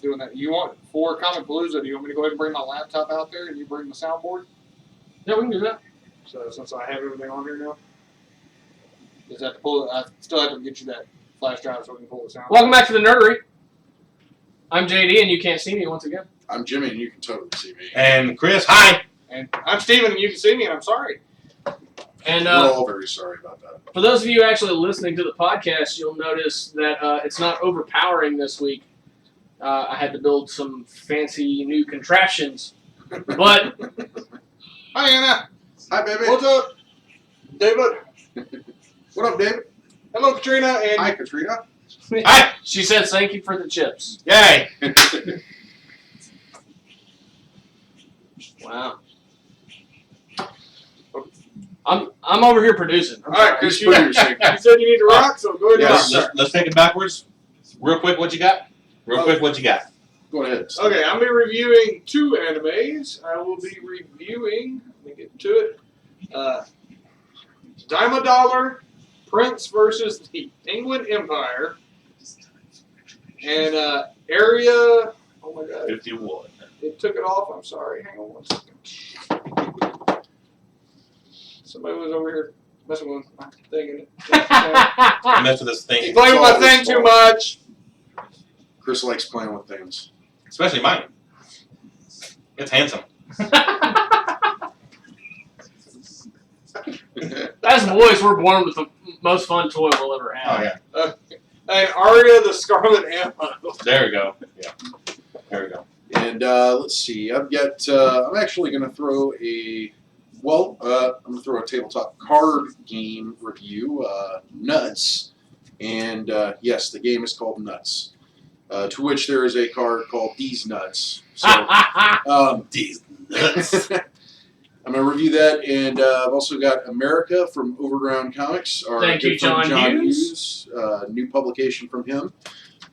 doing that. You want for Comic Palooza? Do you want me to go ahead and bring my laptop out there and you bring the soundboard? Yeah, we can do that. So since I have everything on here now, just have to pull. I still have to get you that flash drive so we can pull the sound. Welcome back to the Nerdery. I'm JD, and you can't see me once again. I'm Jimmy, and you can totally see me. And Chris, hi. And I'm Steven, and you can see me, and I'm sorry. And we're all very sorry about that. For those of you actually listening to the podcast, you'll notice that it's not overpowering this week. I had to build some fancy new contraptions, but Hi, Anna. Hi, baby. What's up, David? What up, David? Hello, Katrina. And Hi, Katrina. Hi. she said thank you for the chips. Yay. Wow. I'm over here producing. all right, Chris, you Put your said you need to rock, so go ahead. Yes. and rock. Let's take it backwards. Real quick, what you got? What you got? Go ahead. Okay, I'm going to be reviewing 2 animes. I will be reviewing, let me get to it, Dime a Dollar, Prince versus the Penguin Empire, and Area, oh my god, 51. it took it off, I'm sorry, hang on one second. Somebody was over here messing with my thing. I messed with this He's thing, playing with my thing too much. Chris likes playing with things. especially mine. It's handsome. As boys, we're born with the most fun toy we'll ever Oh have. yeah. And Aria the Scarlet Ammo. There we go. Yeah. There we go. And let's see. I've got. I'm actually going to throw a. Well, I'm going to throw a tabletop card game review. Nuts. And yes, the game is called Nuts. To which there is a card called These Nuts. So, These nuts. I'm going to review that, and I've also got America from Overground Comics. Our Thank you, good friend John Hughes. New publication from him.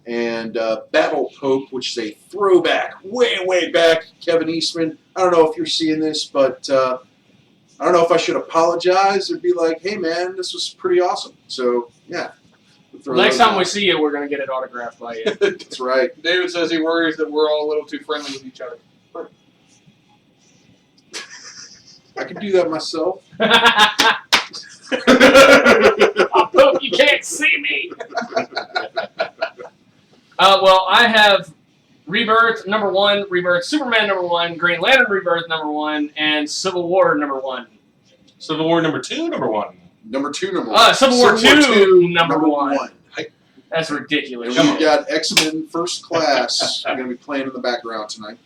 And Battle Pope, which is a throwback, way back, Kevin Eastman. I don't know if you're seeing this, but I don't know if I should apologize or be like, hey, man, this was pretty awesome. So, yeah. Next time we see you, we're going to get it autographed by you. That's right. David says he worries that we're all a little too friendly with each other. I could do that myself. I hope you can't see me. Well, I have Rebirth #1, Rebirth Superman #1, Green Lantern Rebirth #1, and Civil War #1. Civil War number 2, number 1. Number 2, number 1. Civil War 2, number 1. 1. That's ridiculous. And we've got X-Men First Class. We're going to be playing in the background tonight.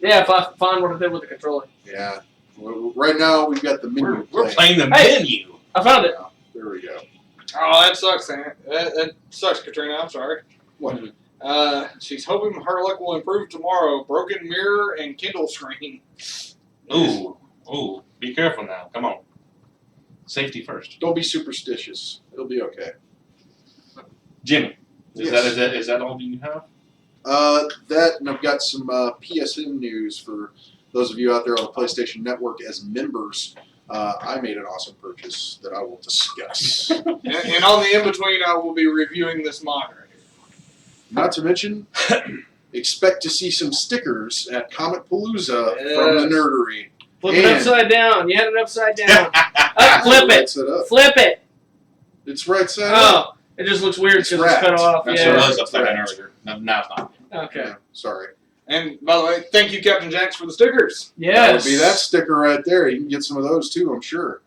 Yeah, if I find what I did with the controller. Yeah. Well, right now, we've got the menu We're playing the Hey. menu. I found it. Yeah, there we go. Oh, that sucks, Aunt. That sucks, Katrina. I'm sorry. What? She's hoping her luck will improve tomorrow. Broken mirror and Kindle screen. Ooh. Be careful now. Come on. Safety first. Don't be superstitious. It'll be okay. Jimmy, is Yes. that all you have? That, and I've got some PSN news for those of you out there on the PlayStation Network as members. I made an awesome purchase that I will discuss. and on the in-between, I will be reviewing this mod right here. Not to mention, expect to see some stickers at Comic Palooza from the Yes. Nerdery. Flip it And- upside down. You had it upside down. Flip Right it. side up. Flip it. It's right side up. Oh, it just looks weird It's because it's cut wrapped. off. That's Yeah. what it was upside down Correct. earlier. No, now it's not. Okay. Yeah, sorry. And by the way, thank you, Captain Jax, for the stickers. That Yes. would be that sticker right there. You can get some of those too, I'm sure.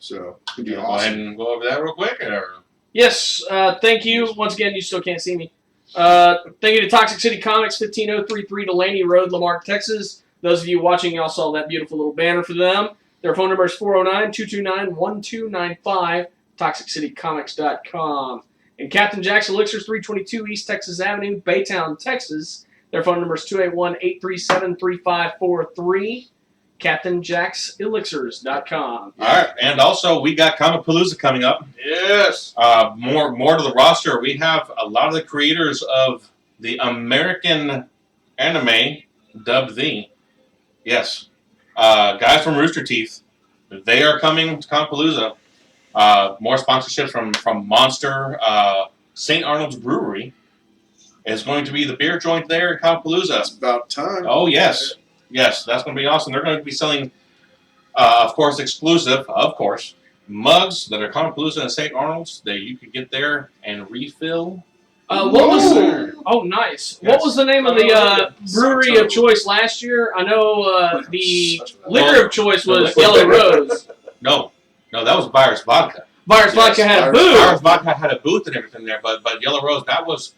So, it'd be You wanna go ahead awesome. and go over that real quick? Or? Yes. Thank you. Once again, you still can't see me. Thank you to Toxic City Comics, 15033 Delaney Road, Lamarck, Texas. Those of you watching, y'all saw that beautiful little banner for them. Their phone number is 409-229-1295, ToxicCityComics.com. And Captain Jack's Elixirs, 322 East Texas Avenue, Baytown, Texas. Their phone number is 281-837-3543, CaptainJacksElixirs.com. All right, and also we got Comic Palooza coming up. Yes. More to the roster. We have a lot of the creators of the American anime dubbed the guys from Rooster Teeth. They are coming to Comic Palooza. More sponsorships from Monster, St. Arnold's Brewery, is going to be the beer joint there in Cowpalooza. It's about time. Oh, yes. Yes, that's going to be awesome. They're going to be selling, of course, exclusive, mugs that are Cowpalooza and St. Arnold's that you could get there and refill. What was? Ooh. Oh, nice. Yes. What was the name of the brewery of choice last year? I know the liquor of choice was Yellow Rose. No, that was Virus Vodka. Virus Vodka had a booth. Virus Vodka had a booth and everything there, but Yellow Rose, that was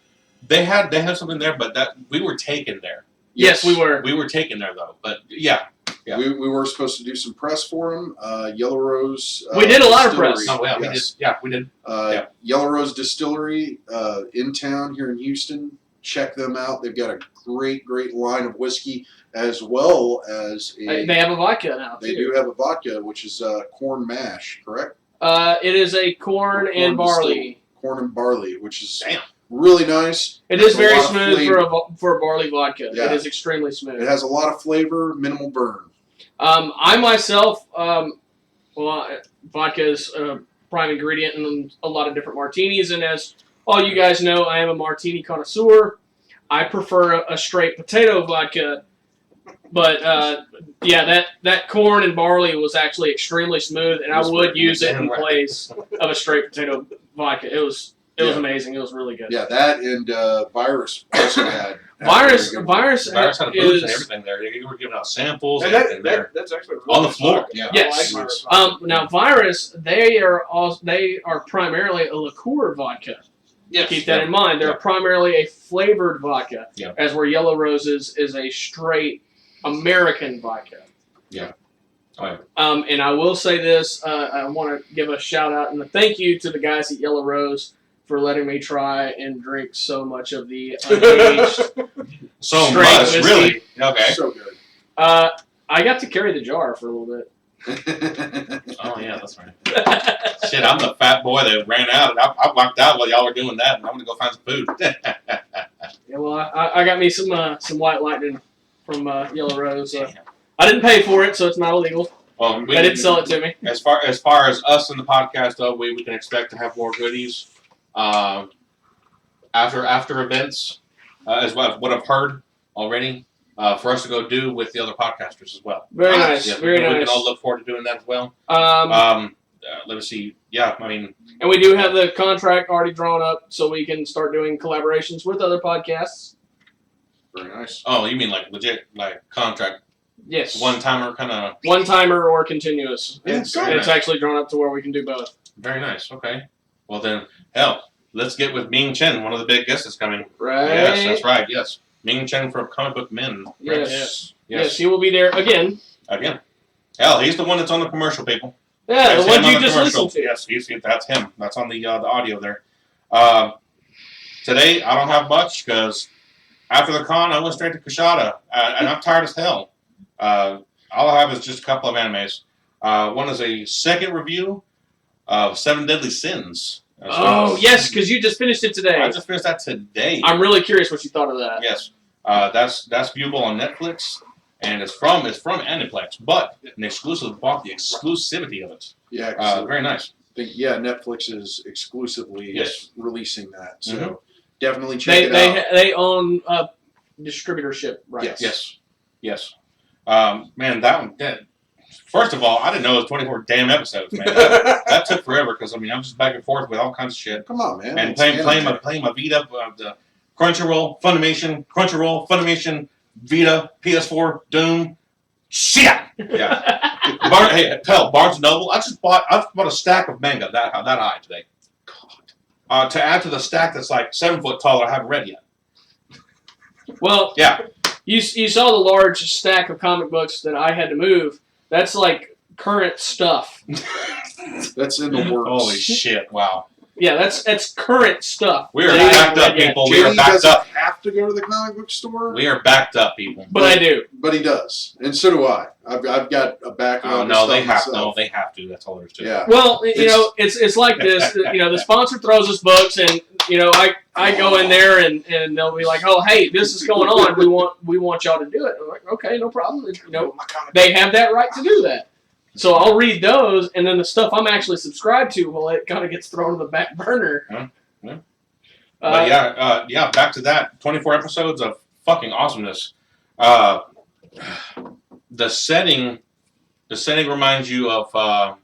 they had something there, but that we were taken there. Yes, we were. We were taken there though, but yeah. We were supposed to do some press for them. Yellow Rose. We did a lot of press. Distillery, Oh yeah, yes. we did. Yellow Rose Distillery in town here in Houston. Check them out. They've got a great line of whiskey as well as They have a vodka now, too. They do have a vodka, which is corn mash, correct? It is a corn and barley. Corn and barley, which is Damn. really nice. It is A very lot of smooth flavor. for a barley vodka. Yeah. It is extremely smooth. It has a lot of flavor, minimal burn. I myself, vodka is a prime ingredient in a lot of different martinis, and as all you guys know, I am a martini connoisseur. I prefer a straight potato vodka, but that corn and barley was actually extremely smooth, and I would use it in place of a straight potato vodka. It was amazing. It was really good. Yeah, that and Virus also had. Virus Virus had a booth is and everything there. They were giving out samples And and everything there. that's actually On the floor. Yeah. Yes. I like Virus. Now Virus, they are primarily a liqueur vodka. Yes. Keep that in mind. They're primarily a flavored vodka, Yeah. as where Yellow Roses is a straight American vodka. Yeah. Oh, yeah. And I will say this: I want to give a shout out and a thank you to the guys at Yellow Rose for letting me try and drink so much of the unaged. So Straight much, whiskey. really. Okay. So good. I got to carry the jar for a little bit. Oh yeah, that's right. Shit, I'm the fat boy that ran out, and I walked out while y'all were doing that, and I'm gonna go find some food. Yeah, well, I got me some White Lightning from Yellow Rose. I didn't pay for it, so it's not illegal. Well, They didn't sell it to me. As far as us in the podcast, though, we can expect to have more goodies after events, as what I've heard already, for us to go do with the other podcasters as well. Very nice. Yeah, Very we nice. can all look forward to doing that as well. Let me see. Yeah, I mean, And we do have the contract already drawn up, so we can start doing collaborations with other podcasts. Very nice. oh, you mean like legit, like contract, Yes. one-timer kind of. One-timer or continuous. Yeah, It's very nice. actually drawn up to where we can do both. Very nice. Okay. Well then, hell, let's get with Ming Chen, one of the big guests is coming. Right? Yes, that's right. Yes, Ming Chen from Comic Book Men. Yes. Yes. Yes, he will be there again. Again. Hell, he's the one that's on the commercial, people. Yeah, That's the one him you on the just commercial. listened to. Yes, that's him. That's on the audio there. Today, I don't have much because after the con, I went straight to Kushada, and I'm tired as hell. All I have is just a couple of animes. One is a second review of Seven Deadly Sins. Oh, yes, because you just finished it today. I just finished that today. I'm really curious what you thought of that. Yes, that's viewable on Netflix, and it's from Aniplex, but an exclusive bought the exclusivity of it. Yeah. 'Cause Very nice. I think, Netflix is exclusively Yes. releasing that. So Mhm. definitely check it out. They own distributorship rights. Yes. Man, that one. First of all, I didn't know it was 24 damn episodes, man. That took forever because I'm just back and forth with all kinds of shit. Come on, man. And It's playing anime. my Vita, the Crunchyroll, Funimation, Vita, PS4, Doom. Shit. Yeah. Barnes & Noble. I bought a stack of manga that high today. God. To add to the stack that's like 7 foot tall, I haven't read yet. Well, Yeah. you saw the large stack of comic books that I had to move. That's like current stuff. That's in the works. Holy shit! Wow. Yeah, that's current stuff. We are that I backed haven't up, read yet. people. We are Jamie backed doesn't up. have to go to the comic book store, We are backed up, people. But I do. but he does, and so do I. I've got a backlog. Oh of no, stuff they have myself. they have to. That's all there is to it. Yeah. Well, it's like this. The sponsor throws us books, and I go in there and they'll be like, oh, hey, this is going on. We want y'all to do it. I'm like, okay, no problem. They have that right to do that. So I'll read those, and then the stuff I'm actually subscribed to, well, it kind of gets thrown to the back burner. But yeah, back to that. 24 episodes of fucking awesomeness. The setting reminds you of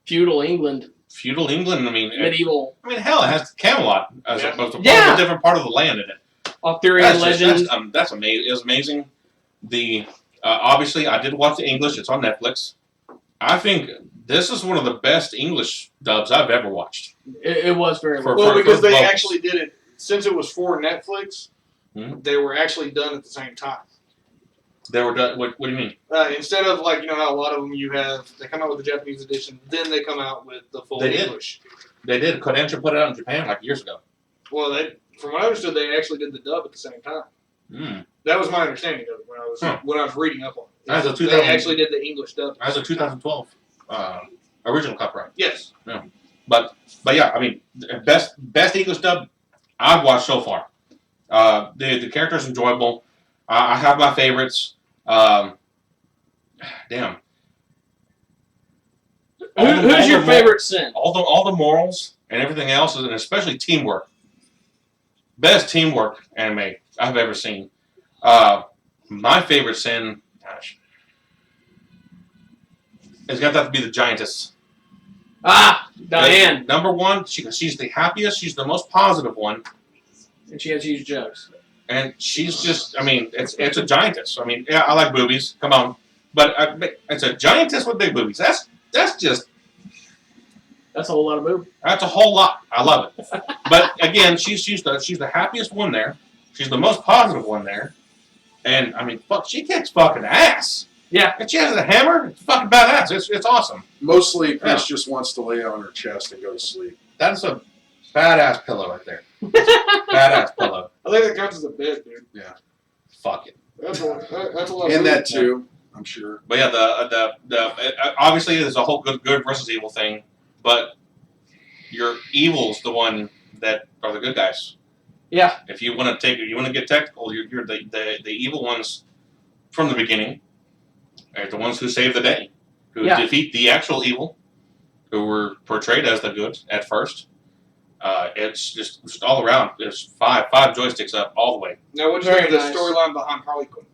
Feudal England, feudal England. I mean, medieval, hell, it has Camelot as Yeah. a different part of the land in it. Arthurian legends. That's amazing. It was amazing. The obviously, I did watch the English. It's on Netflix. I think this is one of the best English dubs I've ever watched. It was very For- well. Well, because they vocals. actually did it since it was for Netflix. They were actually done at the same time. They were done. What do you mean? Instead of like how a lot of them they come out with the Japanese edition, then they come out with the full They did. English. They did. Kodansha put it out in Japan like years ago. Well, from what I understood, they actually did the dub at the same time. Mm. That was my understanding of it when I was reading up on it. As of They 2000 actually did the English dub. As of 2012, original copyright. Yes. But yeah, I mean, best English dub I've watched so far. The character's enjoyable. I have my favorites. Damn. Who's your favorite sin? All the morals and everything else, and especially teamwork. Best teamwork anime I've ever seen. My favorite sin, gosh, it's got to have to be the giantess. Diane. Number one, she's the happiest. She's the most positive one. And she has huge jokes. And she's just, I mean, it's a giantess. I mean, yeah, I like boobies. Come on. But it's a giantess with big boobies. That's a whole lot of movie. That's a whole lot. I love it. But again, she's the happiest one there. She's the most positive one there. And I mean, fuck, she kicks fucking ass. Yeah. And she has a hammer. It's fucking badass. It's awesome. Mostly, Chris just wants to lay on her chest and go to sleep. That's a badass pillow right there. Badass pillow. I think that counts as a bed, dude. Fuck it. That's a lot. And of that too, I'm sure. But yeah, the obviously there's a whole good versus evil thing, but your evil's the one that are the good guys. Yeah. If you want to get technical, you're the evil ones from the beginning. Are the ones who save the day, who defeat the actual evil, who were portrayed as the good at first. It's just all around. There's five joysticks up all the way. Now, what do you think of the storyline behind Harley Quinn?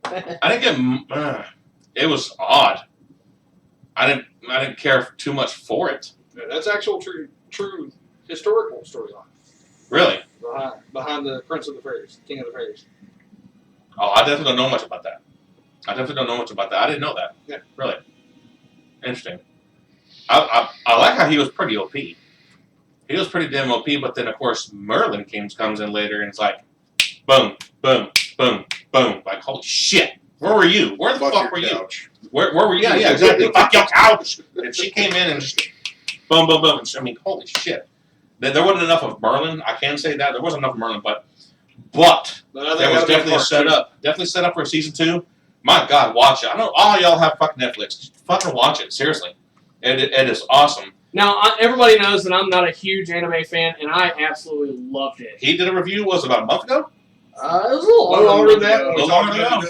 I didn't get. It was odd. I didn't care too much for it. Yeah, that's actual true historical storyline. Really? Behind the Prince of the Fairies, King of the Fairies. Oh, I definitely don't know much about that. I didn't know that. Yeah. Really. Interesting. I like how he was pretty OP. He was pretty damn OP, but then of course Merlin comes in later and it's like, boom, boom, boom, boom. Like, holy shit. Where were you? Where the fuck were you? Where were you? Yeah, exactly. Fuck your couch. And she came in and just boom, boom, boom. I mean, holy shit. There wasn't enough of Merlin. I can say that. There wasn't enough of Merlin, but there was definitely set up. Definitely set up for season 2. My God, watch it. I know all y'all have fucking Netflix. Just fucking watch it. Seriously. It is awesome. Now, everybody knows that I'm not a huge anime fan, and I absolutely loved it. He did a review, was it about a month ago? It was a little longer than that. A little longer ago.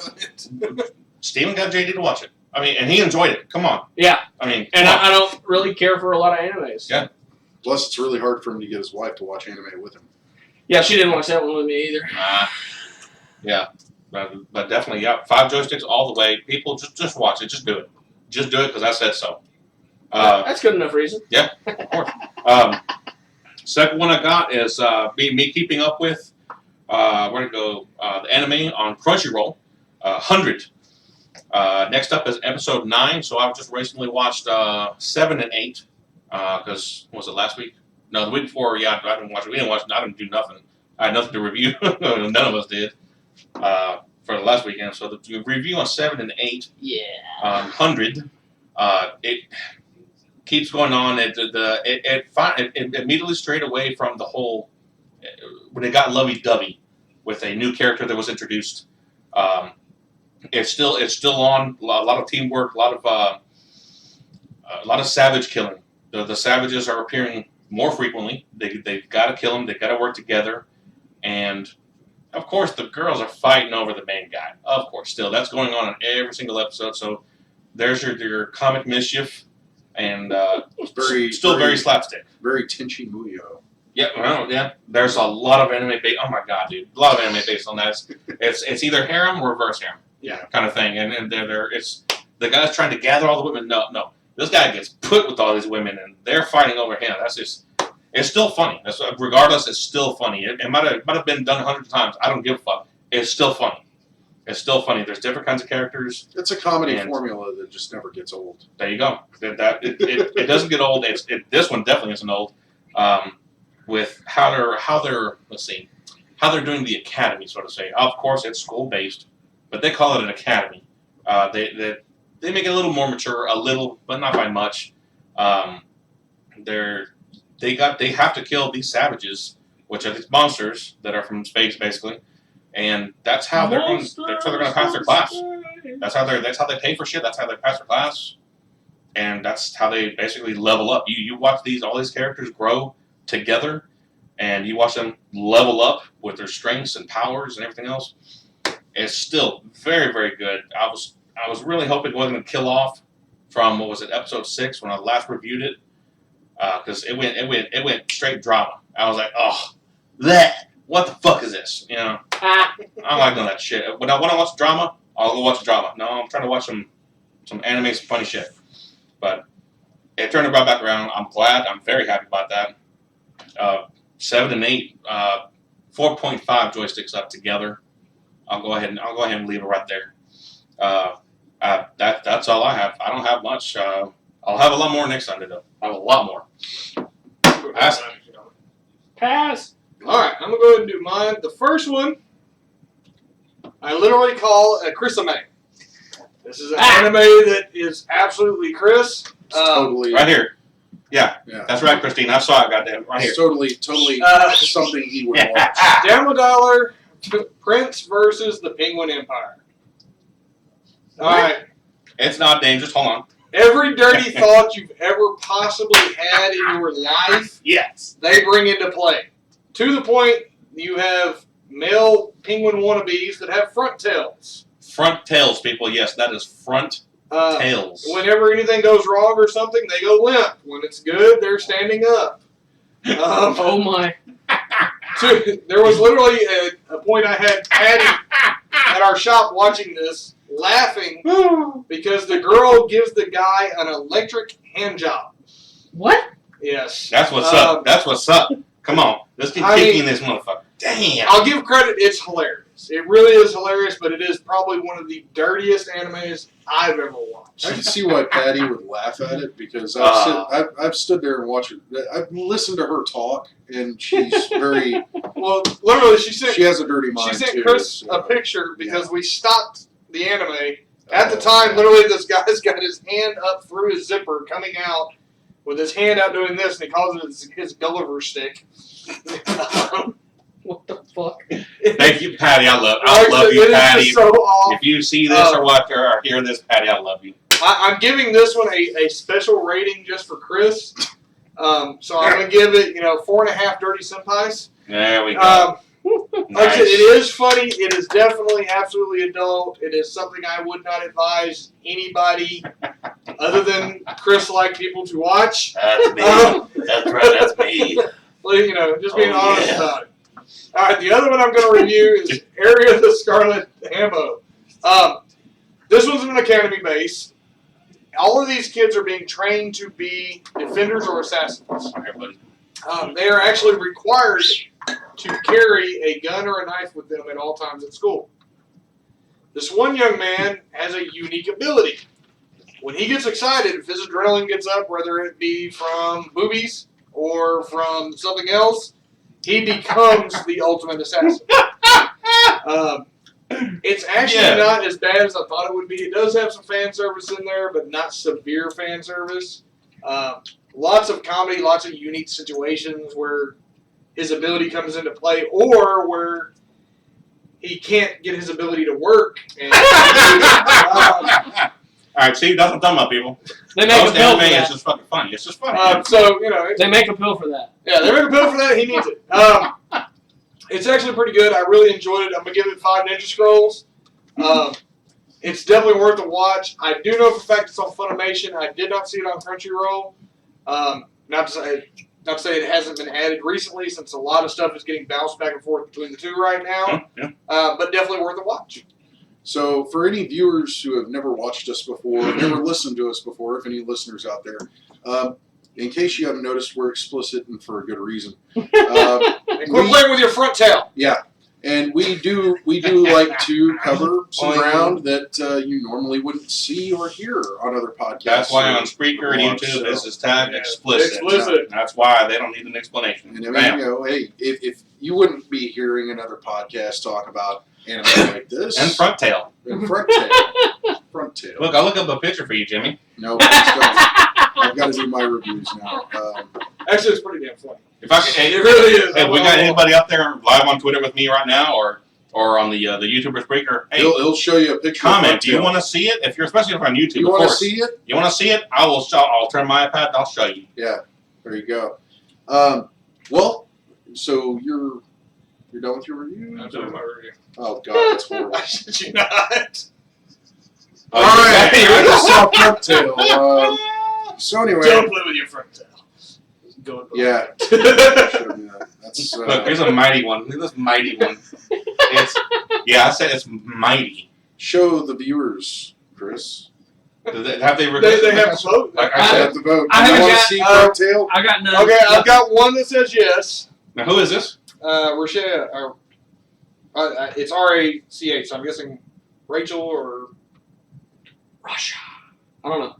Steven got JD to watch it. I mean, and he enjoyed it. Come on. Yeah. I mean, and I don't really care for a lot of animes. Yeah. Plus, it's really hard for him to get his wife to watch anime with him. Yeah, she didn't watch that one with me either. Yeah. But definitely, yeah. 5 joysticks all the way. People, just watch it. Just do it. Just do it because I said so. That's good enough reason. Yeah, of course. Second one I got is me keeping up with where to go the anime on Crunchyroll, 100. Next up is episode 9. So I've just recently watched 7 and 8 because was it last week? No, the week before. Yeah, I didn't watch it. We didn't watch it. I didn't do nothing. I had nothing to review. None of us did for the last weekend. So the review on 7 and 8. Yeah. 100. It keeps going on. It immediately strayed away from the whole when it got lovey-dovey with a new character that was introduced. It's still on. A lot of teamwork. A lot of savage killing. The savages are appearing more frequently. They've got to kill them. They've got to work together, and of course the girls are fighting over the main guy. Of course, still that's going on in every single episode. So there's your comic mischief. and Very still very slapstick. Very Tenchi Muyo. Yeah, well, yeah. There's a lot of anime based. Oh my god, dude, a lot of anime based on that. It's either harem or reverse harem, kind of thing. And it's the guy's trying to gather all the women. No, this guy gets put with all these women, and they're fighting over him. That's just. It's still funny. Regardless, it's still funny. It might have been done hundreds of times. I don't give a fuck. It's still funny. It's still funny. There's different kinds of characters. It's a comedy formula that just never gets old. There you go. It doesn't get old. This one definitely isn't old. With how they're doing the academy, so to say. Of course, it's school based, but they call it an academy. They make it a little more mature, a little, but not by much. They have to kill these savages, which are these monsters that are from space, basically, and that's how they're going to pass their class. That's how they pay for shit. That's how they pass their class, and that's how they basically level up. You watch all these characters grow together, and you watch them level up with their strengths and powers and everything else. It's still very, very good. I was really hoping it wasn't going to kill off from episode 6 when I last reviewed it. Because it went straight drama. I was like, oh, what the fuck is this? You know, I don't like doing that shit. When I want to watch drama, I'll go watch drama. No, I'm trying to watch some anime, some funny shit. But it turned it right back around. I'm glad. I'm very happy about that. 7 and 8, 4.5 joysticks up together. I'll go ahead and leave it right there. That's all I have. I don't have much. I'll have a lot more next Sunday, though. I have a lot more. Pass. All right, I'm going to go ahead and do mine. The first one, I literally call a Chrisame. This is an anime that is absolutely Chris. Totally. Right here. Yeah, that's right, Christine. I saw it, goddamn. Right here. Totally something he would watch. Down a dollar, Prince versus the Penguin Empire. All right. It's not dangerous. Hold on. Every dirty thought you've ever possibly had in your life, yes, they bring into play. To the point, you have male penguin wannabes that have front tails. Front tails, people. Yes, that is front tails. Whenever anything goes wrong or something, they go limp. When it's good, they're standing up. Oh my. There was literally a point I had Patty at our shop watching this, laughing because the girl gives the guy an electric hand job. What? Yes. That's what's up. That's what's up. Come on. Let's keep kicking this motherfucker. Damn. I'll give credit. It's hilarious. It really is hilarious, but it is probably one of the dirtiest animes I've ever watched. I can see why Patty would laugh at it because I've stood there and watched it. I've listened to her talk, and she's very... Well, literally, she has a dirty mind, She sent Chris a picture because we stopped the anime. At the time, literally, this guy's got his hand up through his zipper, coming out with his hand out doing this, and he calls it his Gulliver stick. What the fuck? Thank you, Patty. I love you, Patty. So off. If you see this or watch or hear this, Patty, I love you. I'm giving this one a special rating just for Chris. So I'm going to give it, 4.5 dirty senpais. There we go. Like I said, it is funny. It is definitely absolutely adult. It is something I would not advise anybody other than Chris-like people to watch. That's me. That's right. That's me. Well, just being honest about it. All right, the other one I'm going to review is Area of the Scarlet Ammo. This one's an academy base. All of these kids are being trained to be defenders or assassins. They are actually required to carry a gun or a knife with them at all times at school. This one young man has a unique ability. When he gets excited, if his adrenaline gets up, whether it be from boobies or from something else, he becomes the ultimate assassin. It's actually not as bad as I thought it would be. It does have some fan service in there, but not severe fan service. Lots of comedy, lots of unique situations where his ability comes into play, or where he can't get his ability to work. And, all right, see, that's what I'm talking about, people. They make a pill for that. It's just fucking funny. It's just funny. They make a pill for that. Yeah, they make a pill for that. He needs it. It's actually pretty good. I really enjoyed it. I'm gonna give it 5 Ninja Scrolls. It's definitely worth a watch. I do know for a fact it's on Funimation. I did not see it on Crunchyroll. Not to say it hasn't been added recently, since a lot of stuff is getting bounced back and forth between the two right now. Yeah. But definitely worth a watch. So, for any viewers who have never watched us before, never listened to us before, if any listeners out there, in case you haven't noticed, we're explicit and for a good reason. And quit playing with your front tail. Yeah, and we do like to cover some ground that you normally wouldn't see or hear on other podcasts. That's why on Spreaker and YouTube this is tagged explicit. That's why they don't need an explanation. And I mean, hey, if you wouldn't be hearing another podcast talk about anime like this, and front tail. and front tail, front tail. Look, I'll look up a picture for you, Jimmy. No, I've got to do my reviews now. Actually, it's pretty damn funny. If I could, hey, It really is. Hey, we got anybody out there live on Twitter with me right now, or on the YouTuber Spreaker? Hey, he'll show you a picture. comment. Do you want to see it? If you're especially if on YouTube, You of want to course. see it? You want to see it? I will. I'll turn my iPad. And I'll show you. Yeah. There you go. Well, so you're done with your review? I'm doing my review. Oh God, that's horrible. Why should you not? All right, I just saw front tail. So anyway, Don't play with your front tail. Go. yeah. Show me that. That's Look, here's a mighty one. Look at this mighty one. I said it's mighty. show the viewers, Chris. Have they? They have to vote. Like I I said. have to vote. I Do you haven't want to got- see front tail? I got none. Okay, I've got one that says yes. Now who is this? Rochelle. It's RACH, so I'm guessing Rachel or Russia. I don't know.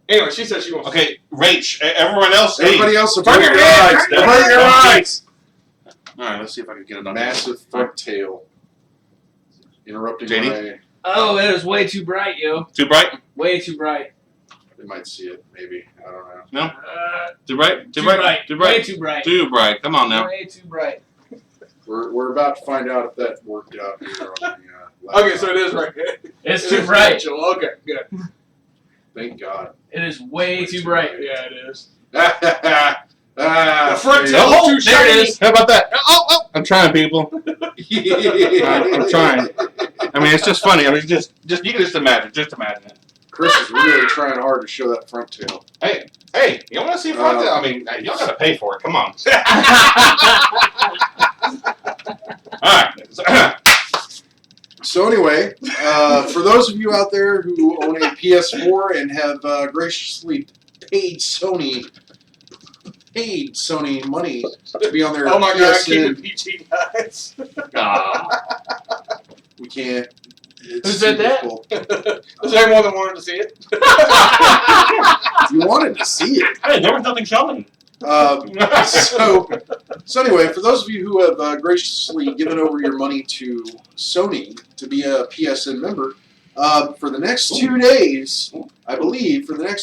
Anyway, she said she wants. Okay, Rach. Everyone else. Everybody else, Turn your head, turn your eyes. All right, let's see if I can get it on. Massive front tail. Interrupting JD? my. Oh, it is way too bright, yo. Too bright? Way too bright. They might see it, maybe. I don't know. Too bright? Too bright. Too Way bright? too bright. Too bright. Come on now. Way too bright. We're about to find out if that worked out here on the Okay, so it is right. It's It too is bright. Rachel. Okay, good. Thank God. It is way too bright. Yeah, it is. The The front tail Oh, is too there it shiny. is. How about that? Oh, I'm trying, people. I'm trying. I mean, it's just funny. I mean, just you can just imagine it. Chris is really trying hard to show that front tail. Hey, you want to see front tail? I mean, y'all got to pay for it. Come on. All right. So anyway, for those of you out there who own a PS4 and have graciously paid Sony money to be on their Oh my God, keep PSN, it PG, guys. we can't. It's Who said that? difficult. Is there anyone that wanted to see it? You wanted to see it. Hey, there was nothing showing. So anyway, for those of you who have graciously given over your money to Sony to be a PSN member, for the next 2 days, I believe, they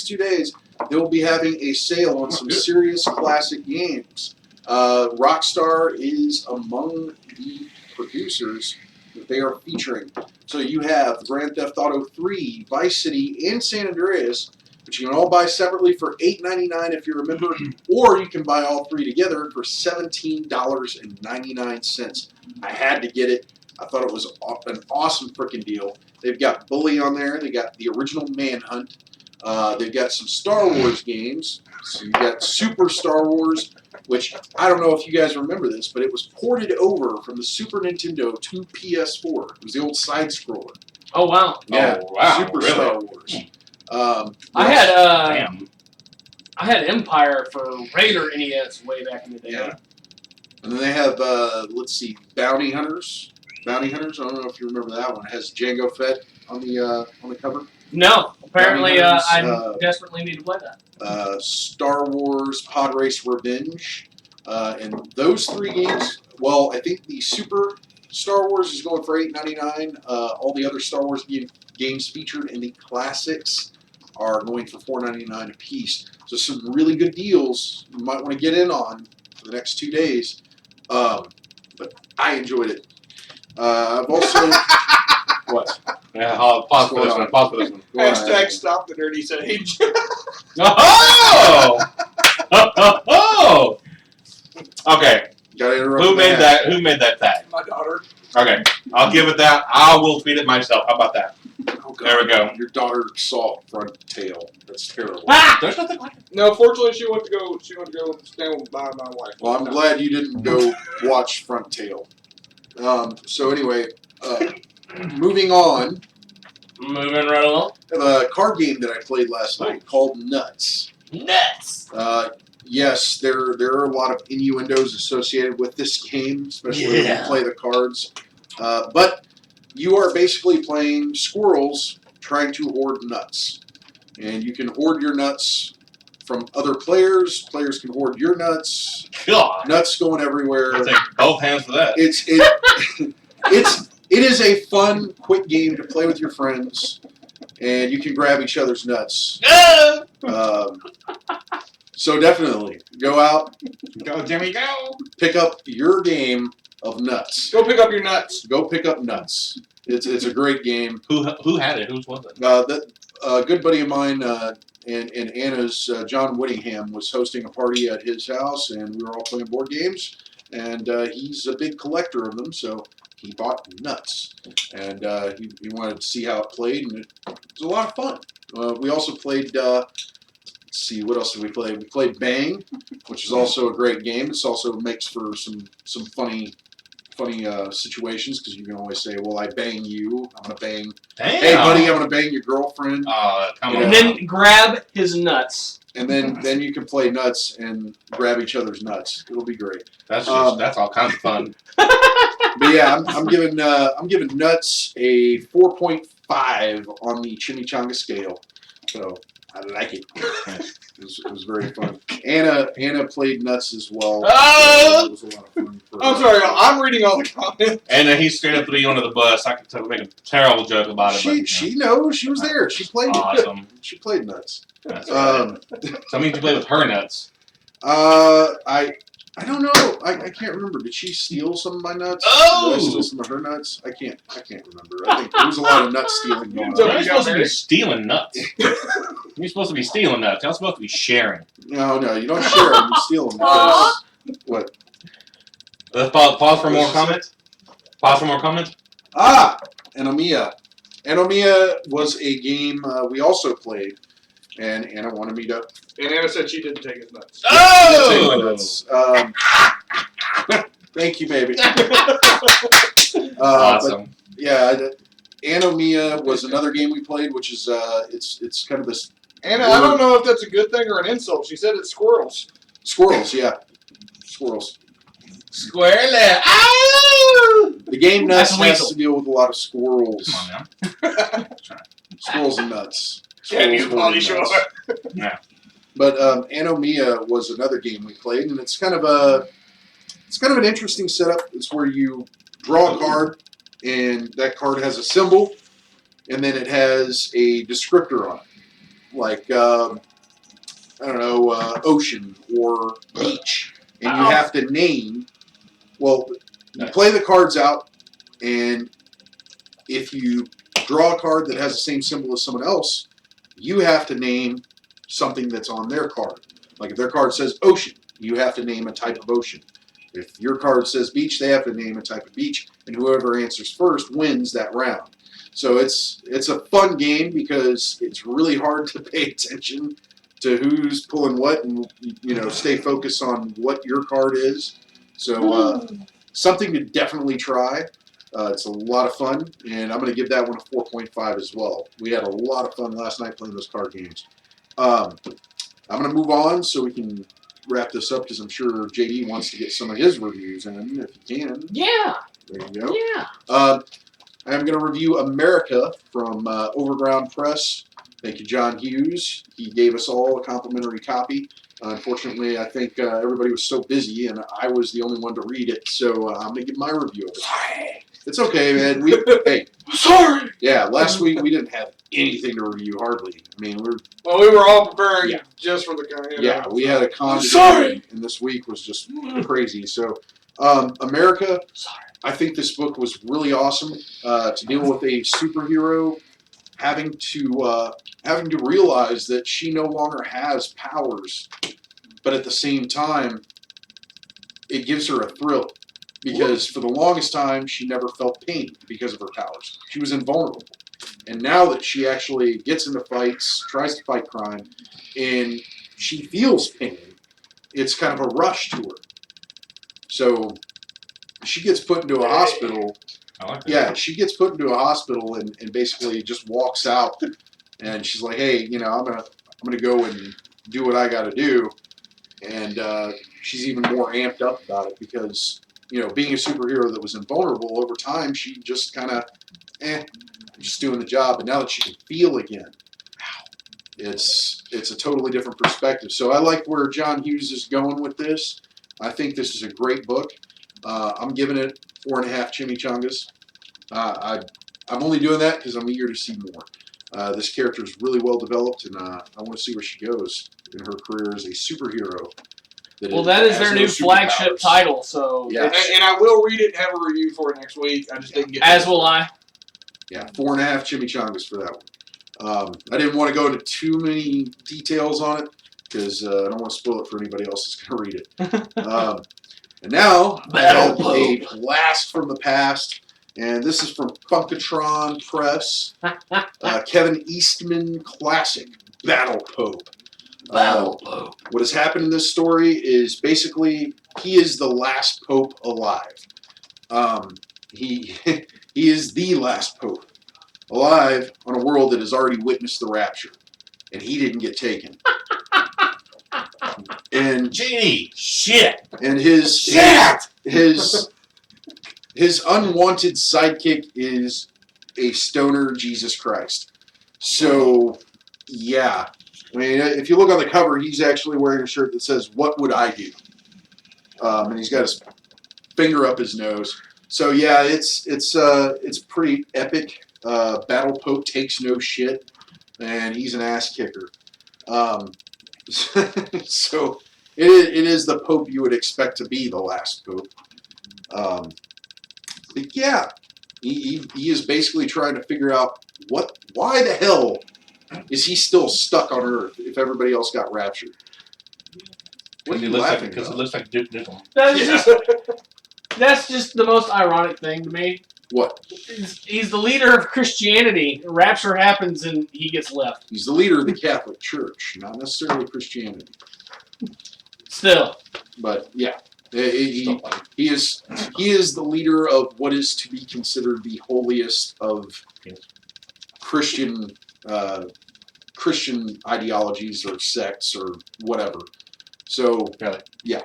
will be having a sale on some serious classic games. Rockstar is among the producers that they are featuring. So you have Grand Theft Auto 3, Vice City, and San Andreas, which you can all buy separately for $8.99 if you're a member, or you can buy all three together for $17.99. I had to get it. I thought it was an awesome freaking deal. They've got Bully on there. They got the original Manhunt. They've got some Star Wars games. So you got Super Star Wars, which I don't know if you guys remember this, but it was ported over from the Super Nintendo to PS4. It was the old side scroller. Oh wow. Yeah, Oh, wow, Super really? Star Wars. Damn. I had Empire for regular NES way back in the day. Yeah. And then they have, let's see, Bounty Hunters. Bounty Hunters. I don't know if you remember that one. It has Jango Fett on the cover. No, apparently Bounty I Hunters, desperately need to play that. Star Wars Pod Race Revenge. And those three games, well, I think the Super Star Wars is going for $8.99. All the other Star Wars games featured in the classics are going for $4.99 a piece. So some really good deals you might want to get in on for the next 2 days. But I enjoyed it. I've also... What? Yeah, I'll pause for this one. Pause for this one. Go on. Hashtag stop the dirty sage. Oh! Oh! Okay. Gotta interrupt Who made that. that? Who made that tag? My daughter. Okay, I'll give it that. I will tweet it myself. How about that? There we go. Your daughter saw front tail. That's terrible. Ah! There's nothing like it. No, fortunately, she went to go stand by my wife. Well, I'm glad you didn't go watch front tail. So anyway, moving on. Moving right along. The card game that I played last night called Nuts. Nuts. Yes, there are a lot of innuendos associated with this game, especially when you play the cards. But you are basically playing squirrels trying to hoard nuts. And you can hoard your nuts from other players. Players can hoard your nuts. God. Nuts going everywhere. I take both hands for that. It is a fun, quick game to play with your friends, and you can grab each other's nuts. So definitely go out, Go, Jimmy, go. pick up your game of nuts. Go pick up your nuts. Go pick up nuts. It's a great game. Who had it? Whose was it? A good buddy of mine and Anna's, John Whittingham, was hosting a party at his house, and we were all playing board games. And he's a big collector of them, so he bought nuts. And he wanted to see how it played, and it was a lot of fun. We also played, let's see, what else did we play? We played Bang, which is also a great game. It also makes for some funny situations, because you can always say, well, I bang you. I'm going to bang. Damn. Hey, buddy, I'm going to bang your girlfriend. Come on. And then grab his nuts. And then you can play nuts and grab each other's nuts. It'll be great. That's all kinds of fun. But yeah, I'm giving nuts a 4.5 on the chimichanga scale. So I like it. It was very fun. Anna played nuts as well. Oh! It was a lot of fun. I'm sorry, I'm reading all the comments. And then he straight up threw you under the bus. I could make a terrible joke about it. She knows. She was there. She played. Awesome. She played nuts. That's right. So I mean, you play with her nuts. I don't know. I can't remember. Did she steal some of my nuts? Oh! Did I steal some of her nuts? I can't remember. I think there was a lot of nut stealing going You're on. not supposed to be stealing nuts. You're supposed to be stealing nuts. You're not supposed to be sharing. No, you don't share them. You steal them. Aw. What? Let's pause for more comments. Pause for more comments. Anomia. Anomia was a game we also played, and Anna wanted me to. And Anna said she didn't take his nuts. Take my nuts. Thank you, baby. Awesome. But, yeah, Anomia was another game we played, which is it's kind of this. Anna, I don't know if that's a good thing or an insult. She said it's squirrels. Squirrels, yeah. Squirrels. Squirrely. Oh! The game Nuts That's has lethal. to deal with a lot of squirrels. Come on now. Squirrels and nuts. Can you, Squirrels, Polly and Shore? nuts. But Anomia was another game we played, and it's kind of an interesting setup. It's where you draw a card, and that card has a symbol, and then it has a descriptor on it, like I don't know, ocean or beach, and you have to name. Well, you play the cards out, and if you draw a card that has the same symbol as someone else, you have to name something that's on their card. Like if their card says ocean, you have to name a type of ocean. If your card says beach, they have to name a type of beach, and whoever answers first wins that round. So it's a fun game because it's really hard to pay attention to who's pulling what, and stay focused on what your card is. So something to definitely try. It's a lot of fun, and I'm going to give that one a 4.5 as well. We had a lot of fun last night playing those card games. I'm going to move on so we can wrap this up because I'm sure JD wants to get some of his reviews in, if he can. Yeah. There you go. Yeah. I'm going to review America from Overground Press. Thank you, John Hughes. He gave us all a complimentary copy. Unfortunately, I think everybody was so busy, and I was the only one to read it, so I'm going to give my review of it. Sorry. It's okay, man. Hey, Sorry. yeah, last week we didn't have anything to review, hardly. I mean, Well, we were all preparing just for the con. yeah, we had a con to Sorry. do, and this week was just crazy. So, America, Sorry. I think this book was really awesome to deal with a superhero having to realize that she no longer has powers, but at the same time, it gives her a thrill. Because for the longest time, she never felt pain because of her powers. She was invulnerable. And now that she actually gets into fights, tries to fight crime, and she feels pain, it's kind of a rush to her. So she gets put into a hospital. I like that. Yeah, she gets put into a hospital and basically just walks out, and she's like, "Hey, you know, I'm gonna go and do what I got to do," and she's even more amped up about it because being a superhero that was invulnerable over time, she just kind of, just doing the job. But now that she can feel again, it's a totally different perspective. So I like where John Hughes is going with this. I think this is a great book. I'm giving it 4.5 chimichangas. I'm only doing that because I'm eager to see more. This character is really well developed, and I want to see where she goes in her career as a superhero. That is their new flagship title. So yeah, and I will read it and have a review for it next week. I just didn't get. As will I. Yeah, 4.5 chimichangas for that one. I didn't want to go into too many details on it because I don't want to spoil it for anybody else that's going to read it. And now I have a blast from the past, and this is from Funkatron Press. Kevin Eastman classic, Battle Pope. What has happened in this story is basically he is the last pope alive. He is the last pope alive on a world that has already witnessed the rapture, and he didn't get taken. And Gee, shit. And his unwanted sidekick is a stoner Jesus Christ. So yeah, I mean, if you look on the cover, he's actually wearing a shirt that says "What would I do?" And he's got his finger up his nose. So yeah, it's pretty epic. Battle Pope takes no shit, and he's an ass kicker. So it is the Pope you would expect to be the last Pope. But yeah, he is basically trying to figure out why the hell is he still stuck on Earth if everybody else got raptured? What are you laughing Because it about? looks like Duke Nukem. That's just the most ironic thing to me. What? He's the leader of Christianity. Rapture happens and he gets left. He's the leader of the Catholic Church, not necessarily Christianity. Still. But yeah, he is the leader of what is to be considered the holiest of Christian ideologies or sects or whatever. So yeah.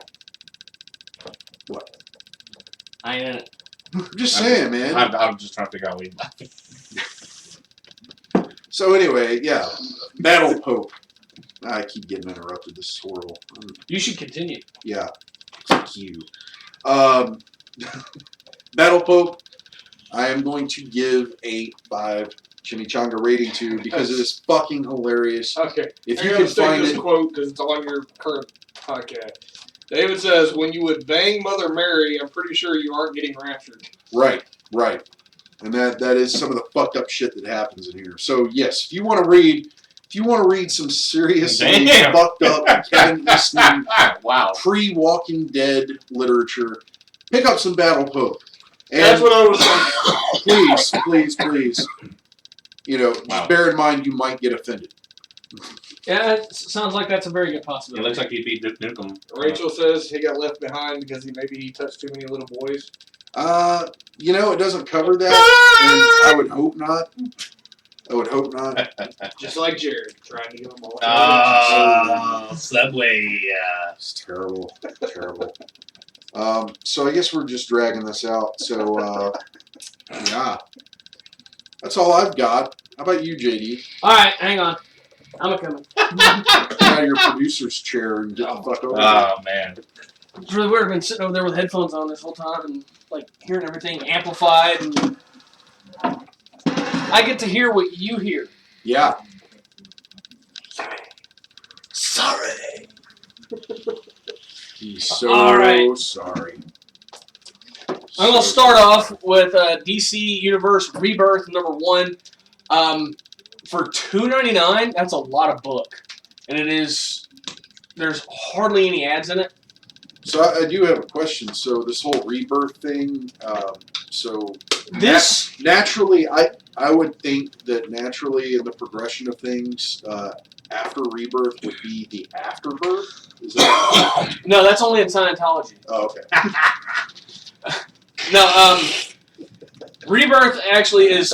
What? I ain't in it. I'm just saying, man. I'm just trying to figure out what you. So anyway, yeah, Battle Pope. I keep getting interrupted. This is horrible. You should continue. Yeah, fuck you. Battle Pope. I am going to give a 5 chimichanga rating to because it is fucking hilarious. Okay. If I you gotta can state find this it, quote because it's on your current podcast. David says, "When you would bang Mother Mary, I'm pretty sure you aren't getting raptured." right, and that is some of the fucked up shit that happens in here. So yes, if you want to read some seriously Damn. fucked up Kevin Eastman Wow. pre-Walking Dead literature, pick up some Battle Pope. And That's what I was saying. please. Just bear in mind you might get offended. Yeah, it sounds like that's a very good It possibility. looks like he beat Duke Nukem. Rachel says he got left behind because he touched too many little boys. It doesn't cover that, and I would hope not. Just like Jared, trying to get them all. Subway. It's terrible. So I guess we're just dragging this out. So, yeah. That's all I've got. How about you, JD? All right, hang on. I'm a-coming. Get out of your producer's chair and get the fuck over Oh, man. It's really weird. I've been sitting over there with headphones on this whole time and hearing everything amplified, and I get to hear what you hear. Yeah. Sorry. He's so All right. sorry. I'm gonna start off with DC Universe Rebirth #1. For $2.99, that's a lot of book, and there's hardly any ads in it. So I do have a question. So this whole Rebirth thing, naturally, I would think that naturally in the progression of things, after Rebirth would be the Afterbirth. Is that? No, that's only in Scientology. Oh, okay. No, Rebirth actually is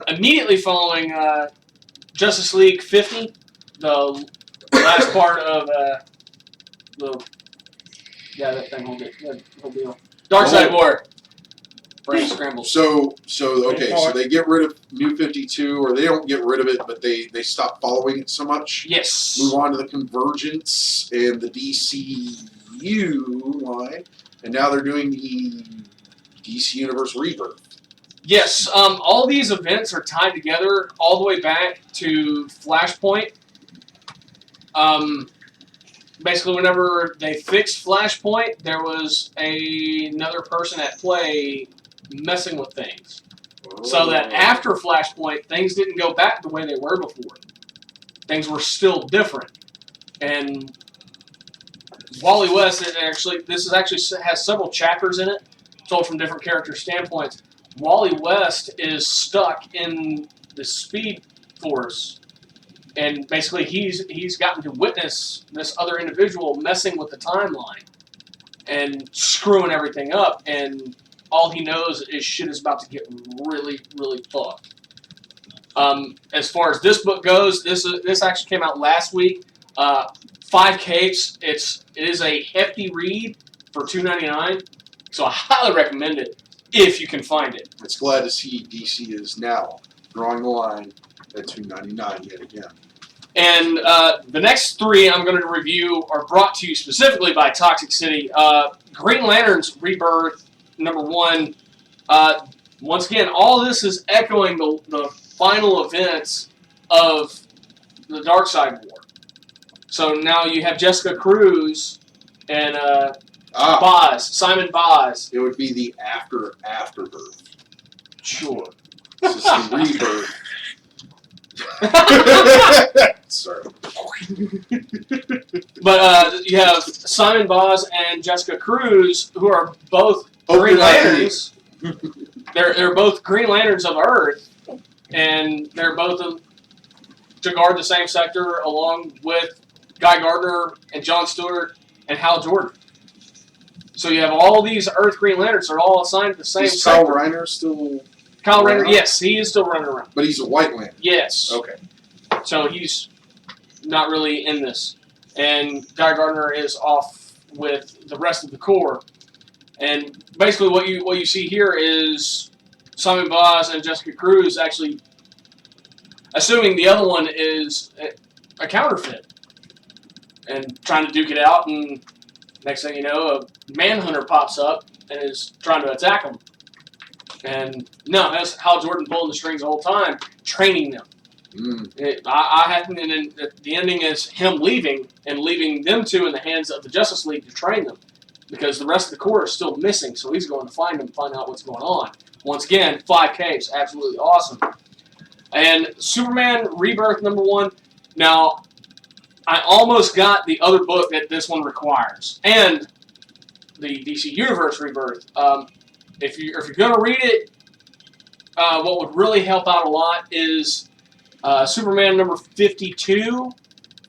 immediately following Justice League 50, the last part of that thing, whole deal. Dark Side War. Brain scrambles. So they get rid of New 52, or they don't get rid of it, but they stop following it so much. Yes. Move on to the Convergence and the DCU line, and now they're doing the DC Universe Rebirth. Yes. All these events are tied together all the way back to Flashpoint. Basically, whenever they fixed Flashpoint, there was another person at play messing with things. So that after Flashpoint, things didn't go back the way they were before. Things were still different. And Wally West, this has several chapters in it, told from different character standpoints. Wally West is stuck in the Speed Force. And basically, he's gotten to witness this other individual messing with the timeline and screwing everything up. And all he knows is shit is about to get really, really fucked. As far as this book goes, this actually came out last week. 5 capes. It is a hefty read for $2.99, so I highly recommend it if you can find it. It's glad to see DC is now drawing the line at $2.99 yet again. And the next 3 I'm going to review are brought to you specifically by Toxic City. Green Lantern's Rebirth, #1. Once again, all this is echoing the final events of the Dark Side War. So now you have Jessica Cruz and Simon Boz. It would be the Afterbirth. Sure. This is the Rebirth. Sorry. But you have Simon Boz and Jessica Cruz, who are both Green Lanterns. They're both Green Lanterns of Earth, and they're both to guard the same sector, along with Guy Gardner and John Stewart and Hal Jordan. So you have all these Earth Green Lanterns are all assigned to the same Is Kyle sector. Reiner still? Kyle Rayner, yes, he is still running around. But he's a White Lantern. Yes. Okay. So he's not really in this. And Guy Gardner is off with the rest of the Corps. And basically what you see here is Simon Boz and Jessica Cruz actually assuming the other one is a counterfeit and trying to duke it out, and next thing you know, a manhunter pops up and is trying to attack them. And no, that's Hal Jordan pulling the strings the whole time, training them. And then the ending is him leaving and leaving them two in the hands of the Justice League to train them, because the rest of the Corps is still missing. So he's going to find them, find out what's going on. Once again, 5 capes, absolutely awesome. And Superman Rebirth #1. Now, I almost got the other book that this one requires, and the DC Universe Rebirth. If you're going to read it, what would really help out a lot is Superman #52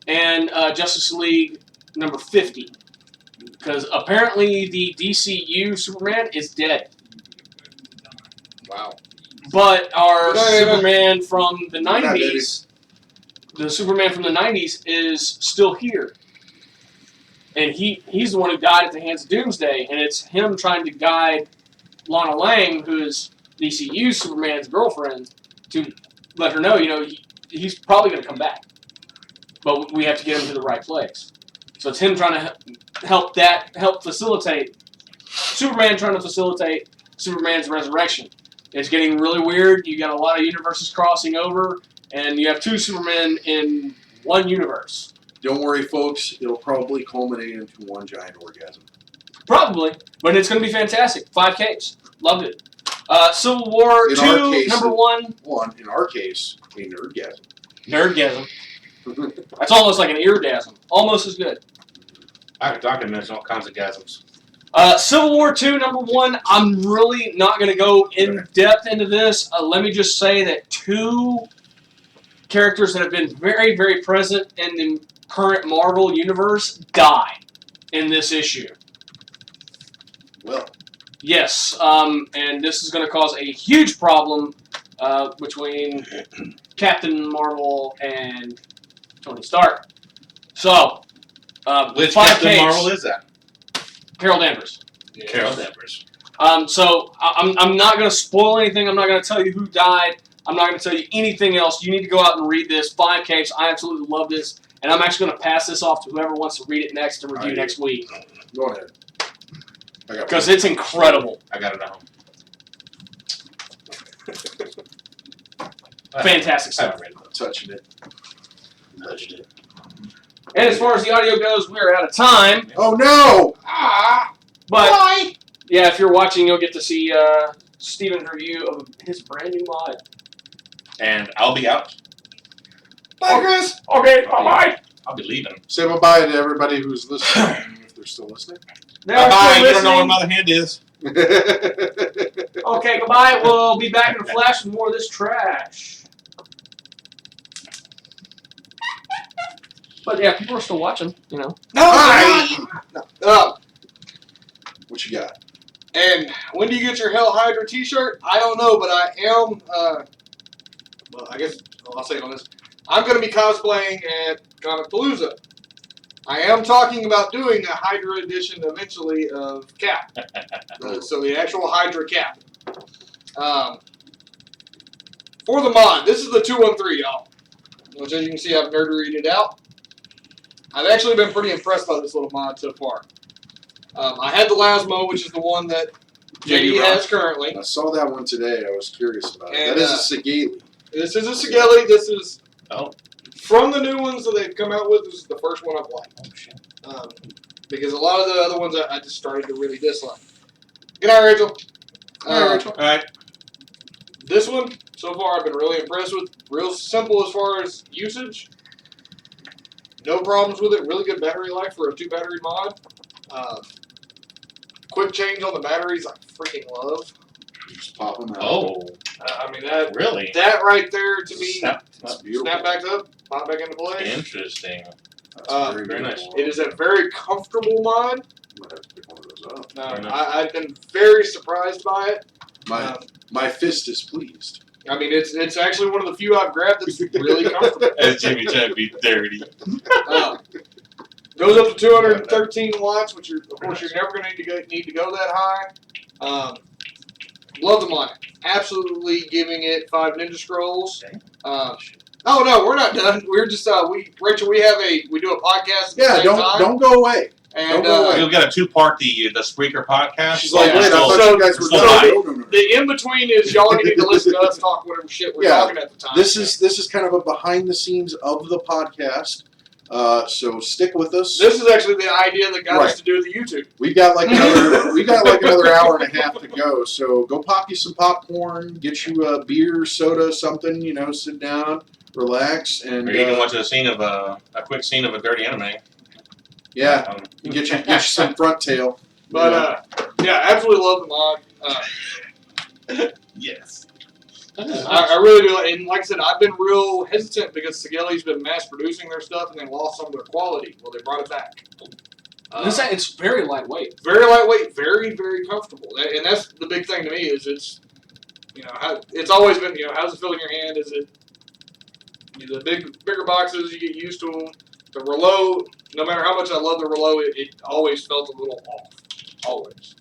and Justice League #50, because apparently the DCU Superman is dead. Wow. But our Superman from the 90s, the Superman from the 90s is still here. And he's the one who died at the hands of Doomsday, and it's him trying to guide Lana Lang, who is DCU Superman's girlfriend, to let her know, he's probably going to come back. But we have to get him to the right place. So it's him trying to help facilitate, Superman trying to facilitate Superman's resurrection. It's getting really weird. You got a lot of universes crossing over, and you have 2 Supermen in one universe. Don't worry, folks. It'll probably culminate into one giant orgasm. Probably, but it's going to be fantastic. 5 capes. Loved it. Civil War In 2, our case, #1. One, in our case, a nerdgasm. Nerdgasm. That's almost like an eargasm. Almost as good. I can mention all kinds of gasms. Civil War II, number 1. I'm really not going to go in depth into this. Let me just say that 2 characters that have been very, very present in the current Marvel universe die in this issue. Well, yes, and this is going to cause a huge problem between Captain Marvel and Tony Stark. So, Which 5 Captain capes. Marvel is that? Carol Danvers. Carol Danvers. So I'm not going to spoil anything. I'm not going to tell you who died. I'm not going to tell you anything else. You need to go out and read this. 5 capes. I absolutely love this, and I'm actually going to pass this off to whoever wants to read it next to review next week go ahead. because it's incredible. I got it at home. Fantastic I haven't stuff. read it. I'm touching it. Touched it. And as far as the audio goes, we are out of time. Oh no! But yeah, if you're watching, you'll get to see Steven's review of his brand new mod. And I'll be out. Bye, Chris. Okay, bye-bye. I'll be leaving. Say bye-bye to everybody who's listening, if they're still listening. Bye-bye. You don't know where Mother Hand is. Okay, goodbye. We'll be back in a flash with more of this trash. But yeah, people are still watching, you know. What you got? And when do you get your Hell Hydra t-shirt? I don't know, but I am, well, I guess I'll say it on this. I'm going to be cosplaying at Comicpalooza. I am talking about doing a Hydra edition eventually of Cap. So the actual Hydra Cap. For the mod, this is the 213, y'all. Which, as you can see, I've nerderied it out. I've actually been pretty impressed by this little mod so far. I had the Lasmo, which is the one that JD has currently. I saw that one today. I was curious about it. And, That is a Sigeli. This is a Sigeli. This is Oh. from the new ones that they've come out with. This is the first one I've liked. Oh, shit. Because a lot of the other ones I just started to really dislike. Good night, Rachel. All right. This one, so far, I've been really impressed with. Real simple as far as usage. No problems with it. Really good battery life for a 2-battery mod. Quick change on the batteries, I freaking love. Just pop them out. Oh. I mean, that right there, to me, That's beautiful. snap backs up, pop back into place. Interesting. That's very nice. It is a very comfortable mod. Might have to pick one of those up. Very nice. I've been very surprised by it. My fist is pleased. I mean, it's actually one of the few I've grabbed that's really comfortable. As Jimmy trying to be dirty. Goes up to 213 watts, which of course you're never going to need to go that high. Love the mod. Absolutely giving it 5 Ninja Scrolls. Oh no, we're not done. We're just Rachel. We do a podcast. At the same time. Don't go away. And We'll get a 2-part the Spreaker podcast. She's like, Yeah, wait, I so- thought you guys were so done. No. the in between is y'all need to listen to us talk whatever shit we're talking at the time. This is kind of a behind the scenes of the podcast. So stick with us. This is actually the idea that got us to do the YouTube. We got like another hour and a half to go. So go pop you some popcorn, get you a beer, soda, something. You know, sit down, relax, and Or you can watch a quick scene of a dirty anime. yeah, you get you some front tail. But yeah, absolutely love the mod. Yes. I really do, and like I said, I've been real hesitant because Sigeli's been mass producing their stuff and they lost some of their quality. Well, they brought it back. It's very lightweight. Very lightweight, very, very comfortable, and that's the big thing to me. Is it's it's always been how's it feel in your hand? Is it the bigger boxes you get used to them? The Relo, no matter how much I love the Relo, it always felt a little off. Always.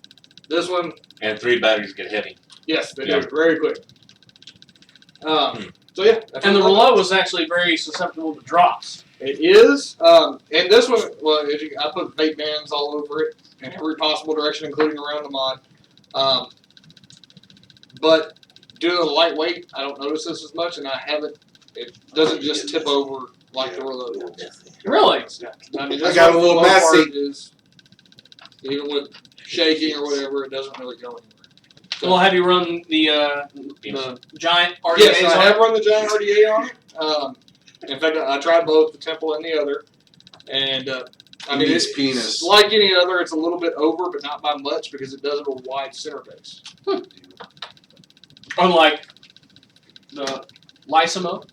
This one, And 3 batteries get heavy. yes, they Yeah. do very quick. So yeah, And the Relo was actually very susceptible to drops. It is, and this one, well, I put vape bands all over it in every possible direction, including around the mod. But due to the lightweight, I don't notice this as much, and it doesn't just tip over like the Relo does. Really? I mean, I this got one, a little for the most part, messy. is, even with shaking or whatever, it doesn't really go anywhere. Well, have you run the giant RDAs Yes, I on have it? run the giant RDA on it. In fact, I tried both the Temple and the other, and I mean, His it's penis. like any other. It's a little bit over, but not by much because it does have a wide center base. Unlike the Lysamo,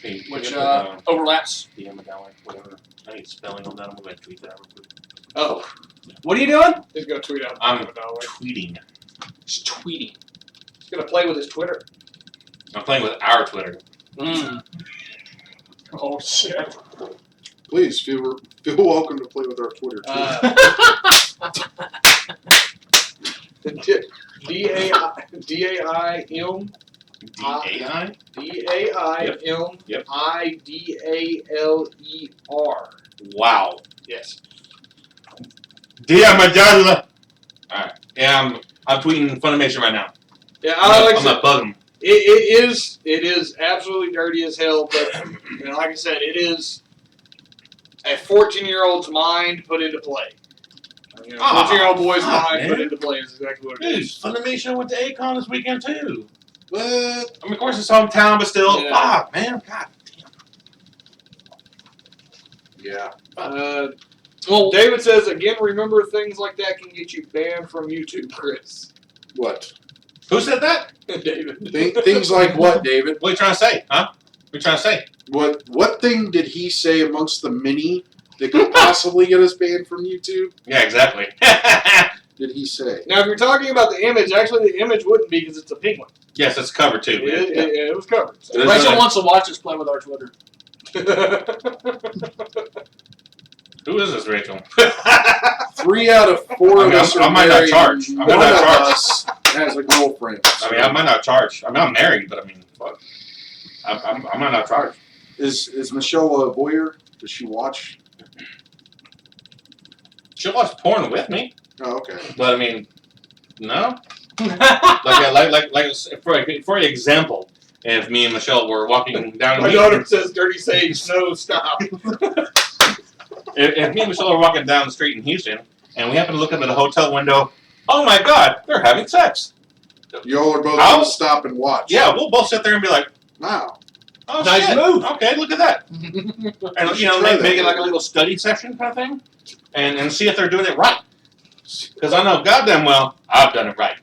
Hey, which forget overlaps. the DM down, whatever. I need spelling on that. I'm going to tweet that real quick. Oh, What are you doing? he's gonna tweet out. I'm $1. tweeting. Just tweeting. He's gonna play with his Twitter. I'm playing with our Twitter. Oh shit. Please feel welcome to play with our Twitter too. DAIM. DAI? DAIMIDALER. Wow. Yes. Dear Madonna. Alright. Yeah, I'm tweeting Funimation right now. Yeah, I'm not bugging. it is absolutely dirty as hell, but like I said, it is a 14-year-old's mind put into play. 14-year-old boy's mind put into play is exactly what it Dude, is. Funimation went to Akon this weekend too. What? I mean, of course it's hometown, but still, Yeah. fuck, man, god damn. Yeah. Well, David says again. Remember, things like that can get you banned from YouTube, Chris. What? Who said that? David. Things like what, David? What are you trying to say, huh? What are you trying to say? What thing did he say amongst the many that could possibly get us banned from YouTube? Yeah, exactly. Did he say? Now, if you're talking about the image, actually the image wouldn't be because it's a penguin. Yes, it's covered too. It was covered. So. It is Rachel gonna- wants to watch us play with our Twitter. Who is this, Rachel? 3 out of 4 of us I are might not married, charge. I and might one not of charge. us has a girlfriend. I mean, I might not charge. I mean, I'm married, but I mean, fuck. I might not charge. Is Michelle a voyeur? Does she watch? She'll watch porn with me, Oh, okay. but I mean, no. For example, if me and Michelle were walking down, My daughter says, "Dirty Sage, no, stop." if me and Michelle are walking down the street in Houston and we happen to look into the hotel window, oh my God, they're having sex. Y'all are both I'll- going to stop and watch. Yeah, we'll both sit there and be like, Wow. oh, Nice shit. move. Okay, look at that. And should try make it that. like a little study session kind of thing, and see if they're doing it right. Because I know goddamn well I've done it right.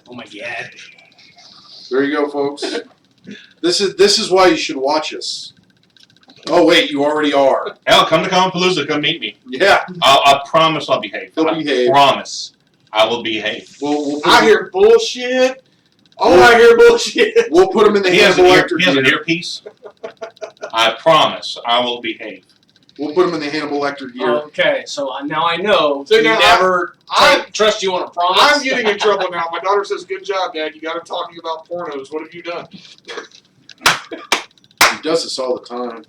Oh my god. There you go, folks. This is why you should watch us. Oh wait, you already are. Hell, come to Palooza, come meet me. Yeah, I promise I'll behave. he'll I behave. promise I will behave. We'll I hear bullshit. Oh, I hear bullshit. we'll put him in the He has, Hannibal an Lecter he has an gear. earpiece. I promise I will behave. We'll put him in the Hannibal Lecter gear. Okay, so now I know So to now never I'm- trust you on a promise. I'm getting in trouble now. My daughter says, "Good job, Dad. You got her talking about pornos. What have you done?" He does this all the time.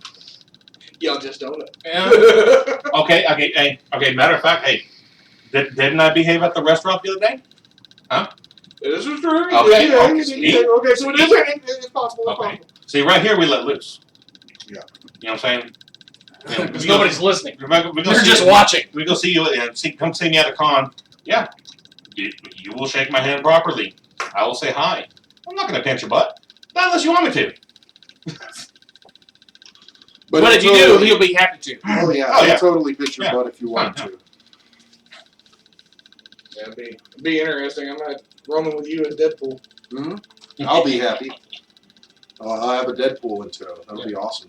Y'all just don't know. Yeah. Okay. Matter of fact, hey, didn't I behave at the restaurant the other day? This is true. Okay, Yeah, okay, yeah, see? yeah, okay, so it is. It's possible. It's Okay. possible. See, right here we let loose. Yeah. You know what I'm saying? Because nobody's listening. We go You're see just you- watching. We go see you and come see me at a con. Yeah, you will shake my hand properly. I will say hi. I'm not going to pinch your butt, not unless you want me to. But if you do, he'll be happy to. Oh yeah, Oh, yeah. I'll totally pitch your Yeah. butt if you want to. Yeah, it'd be interesting. I'm not roaming with you as Deadpool. I'll be happy. I'll have a Deadpool in tow. That'll be awesome.